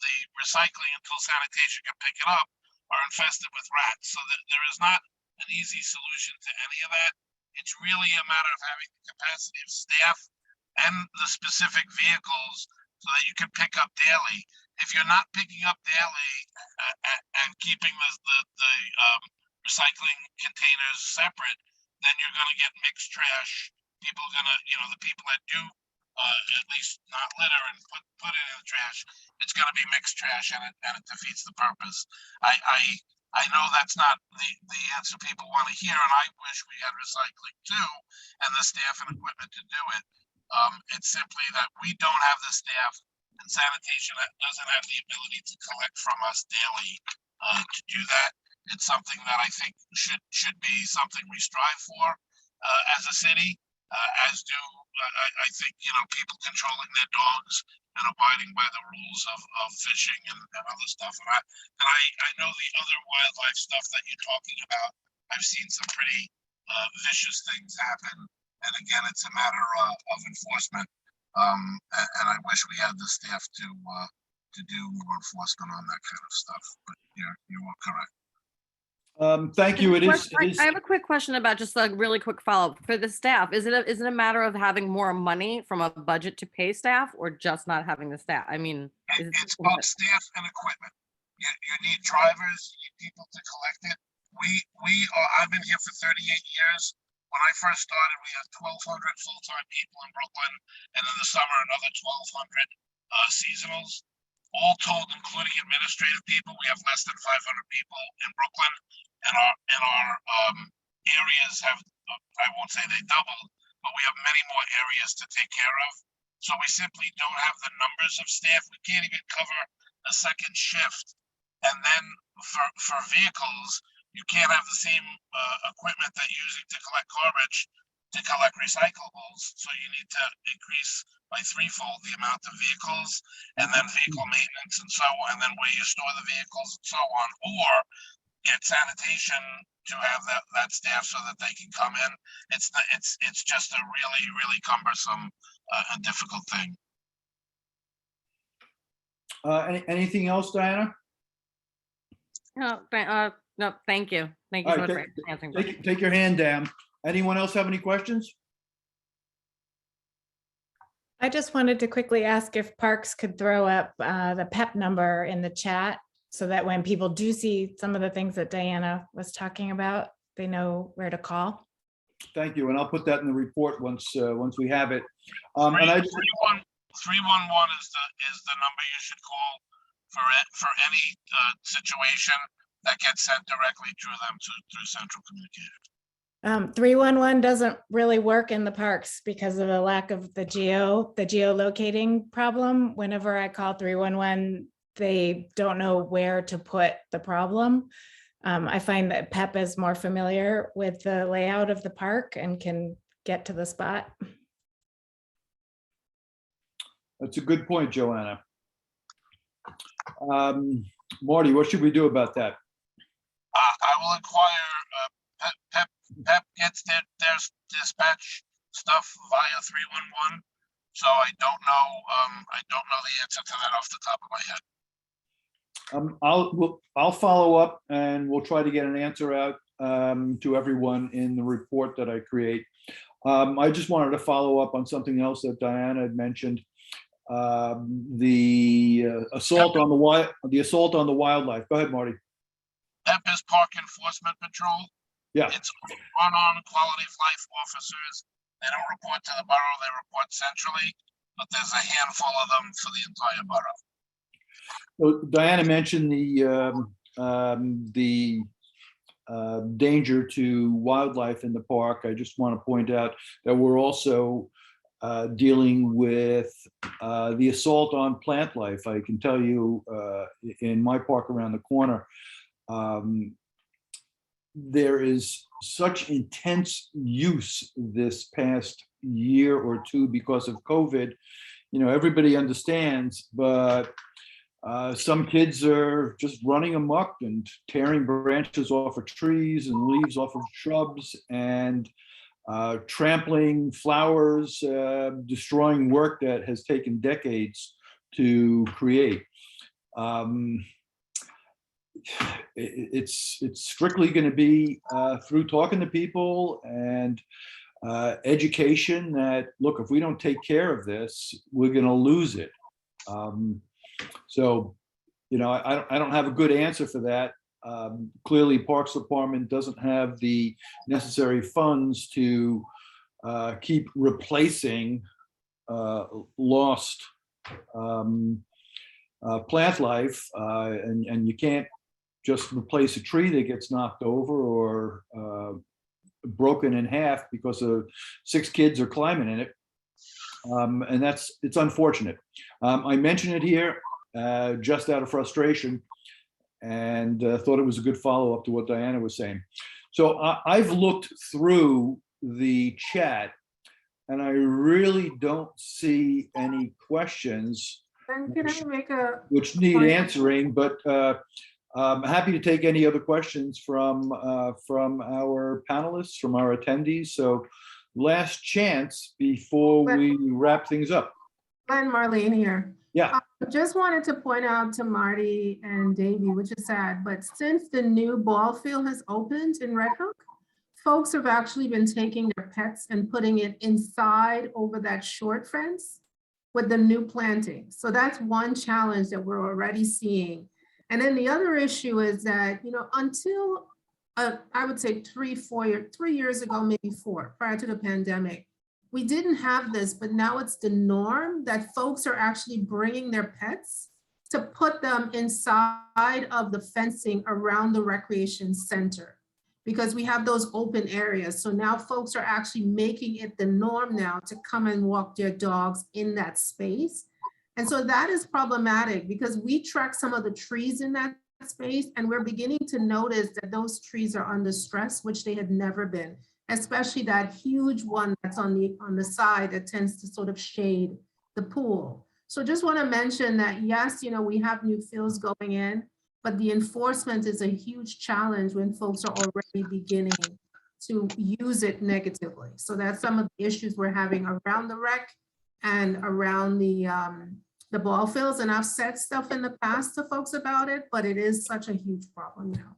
the recycling until sanitation can pick it up are infested with rats. So that there is not an easy solution to any of that. It's really a matter of having the capacity of staff and the specific vehicles so that you can pick up daily. If you're not picking up daily and keeping the recycling containers separate, then you're going to get mixed trash. People are going to, the people that do at least not litter and put it in the trash, it's going to be mixed trash, and it defeats the purpose. I know that's not the answer people want to hear, and I wish we had recycling too, and the staff and equipment to do it. It's simply that we don't have the staff, and sanitation doesn't have the ability to collect from us daily to do that. It's something that I think should be something we strive for as a city, as do I think people controlling their dogs and abiding by the rules of fishing and other stuff. And I know the other wildlife stuff that you're talking about. I've seen some pretty vicious things happen, and again, it's a matter of enforcement. And I wish we had the staff to do more enforcement on that kind of stuff. But you are correct. Thank you. It is. I have a quick question about just a really quick follow-up for the staff. Is it a matter of having more money from a budget to pay staff, or just not having the staff? I mean, it's both staff and equipment. You need drivers, you need people to collect it. I've been here for 38 years. When I first started, we had 1,200 full-time people in Brooklyn, and in the summer, another 1,200 seasonals. All told, including administrative people, we have less than 500 people in Brooklyn, and our areas have, I won't say they doubled, but we have many more areas to take care of. So we simply don't have the numbers of staff. We can't even cover a second shift. And then for vehicles, you can't have the same equipment that you're using to collect garbage to collect recyclables. So you need to increase by threefold the amount of vehicles, and then vehicle maintenance and so on, and then where you store the vehicles and so on. Or get sanitation to have that staff so that they can come in. It's just a really cumbersome and difficult thing. Anything else, Diana? No, no, thank you. Thank you All so right, much for answering. take your hand down. Anyone else have any questions? I just wanted to quickly ask if Parks could throw up the PEP number in the chat so that when people do see some of the things that Diana was talking about, they know where to call. Thank you, and I'll put that in the report once we have it. And I just 311 is the number you should call for any situation that gets sent directly through them through central communication. 311 doesn't really work in the parks because of the lack of the geolocating problem. Whenever I call 311, they don't know where to put the problem. I find that PEP is more familiar with the layout of the park and can get to the spot. That's a good point, Joanna. Marty, what should we do about that? I will inquire. PEP gets their dispatch stuff via 311, so I don't know the answer to that off the top of my head. I'll follow up and we'll try to get an answer out to everyone in the report that I create. I just wanted to follow up on something else that Diana had mentioned. The assault on the wildlife. Go ahead, Marty. PEP is Park Enforcement Patrol. Yeah. It's unarmed quality of life officers. They don't report to the borough, they report centrally, but there's a handful of them for the entire borough. So Diana mentioned the danger to wildlife in the park. I just want to point out that we're also dealing with the assault on plant life. I can tell you in my park around the corner, there is such intense use this past year or two because of COVID. You know, everybody understands, but some kids are just running amok and tearing branches off of trees and leaves off of shrubs and trampling flowers, destroying work that has taken decades to create. It's strictly going to be through talking to people and education that, look, if we don't take care of this, we're going to lose it. So, you know, I don't have a good answer for that. Clearly, Parks Department doesn't have the necessary funds to keep replacing lost plant life, and you can't just replace a tree that gets knocked over or broken in half because of 6 kids are climbing in it. And it's unfortunate. I mention it here just out of frustration and thought it was a good follow-up to what Diana was saying. So I've looked through the chat and I really don't see any questions which need answering, but I'm happy to take any other questions from our panelists, from our attendees. So last chance before we wrap things up. Glenn, Marlene here. Yeah. Just wanted to point out to Marty and Davey, which is sad, but since the new ball field has opened in Red Hook, folks have actually been taking their pets and putting it inside over that short fence with the new planting. So that's one challenge that we're already seeing. And then the other issue is that, you know, until I would say 3 years ago, maybe 4, prior to the pandemic, we didn't have this, but now it's the norm that folks are actually bringing their pets to put them inside of the fencing around the recreation center because we have those open areas. So now folks are actually making it the norm now to come and walk their dogs in that space. And so that is problematic because we track some of the trees in that space and we're beginning to notice that those trees are under stress, which they had never been, especially that huge one that's on the side that tends to sort of shade the pool. So just want to mention that, yes, you know, we have new fields going in, but the enforcement is a huge challenge when folks are already beginning to use it negatively. So that's some of the issues we're having around the rec and around the ball fields. And I've said stuff in the past to folks about it, but it is such a huge problem now.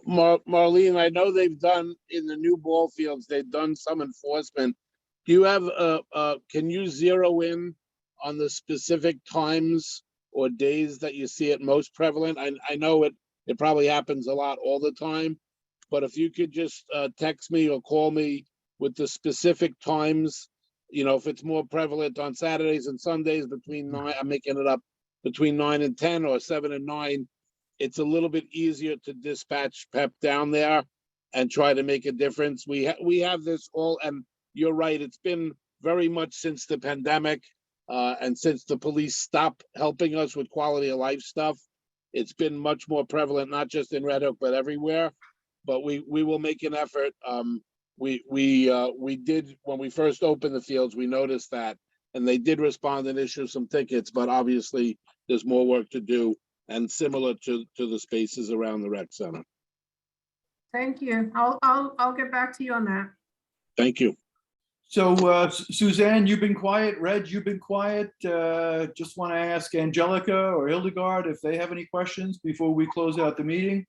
Marlene, I know they've done in the new ball fields, they've done some enforcement. Do you have, can you zero in on the specific times or days that you see it most prevalent? I know it probably happens a lot all the time, but if you could just text me or call me with the specific times, you know, if it's more prevalent on Saturdays and Sundays between 9, I'm making it up, between 9 and 10 or 7 and 9, it's a little bit easier to dispatch PEP down there and try to make a difference. We have this all, and you're right, it's been very much since the pandemic and since the police stopped helping us with quality of life stuff. It's been much more prevalent, not just in Red Hook, but everywhere. But we will make an effort. We did, when we first opened the fields, we noticed that, and they did respond and issue some tickets, but obviously there's more work to do, and similar to the spaces around the rec center. Thank you. I'll get back to you on that. Thank you. So Suzanne, you've been quiet. Reg, you've been quiet. Just want to ask Angelica or Hildegard if they have any questions before we close out the meeting.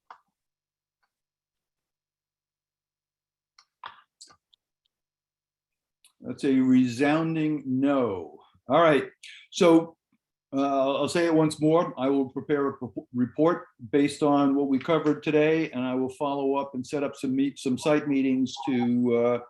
That's a resounding no. All right. So I'll say it once more. I will prepare a report based on what we covered today, and I will follow up and set up some site meetings to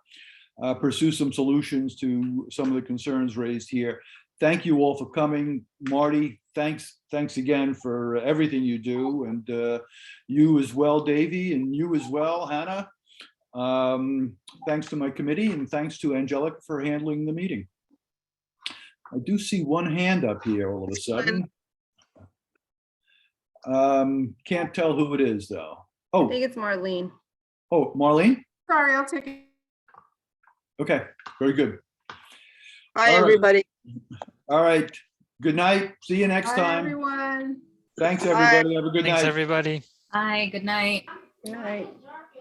pursue some solutions to some of the concerns raised here. Thank you all for coming. Marty, thanks again for everything you do, and you as well, Davey, and you as well, Hannah. Thanks to my committee, and thanks to Angelica for handling the meeting. I do see one hand up here all of a sudden. Can't tell who it is though. Oh, I think it's Marlene. Oh, Marlene? Sorry, I'll take it. Okay, very good. Hi, All right. everybody. All right. Good night. See you next Bye, time. everyone. Thanks, everybody. Have a good night. Thanks, everybody. Hi, good night. Good night.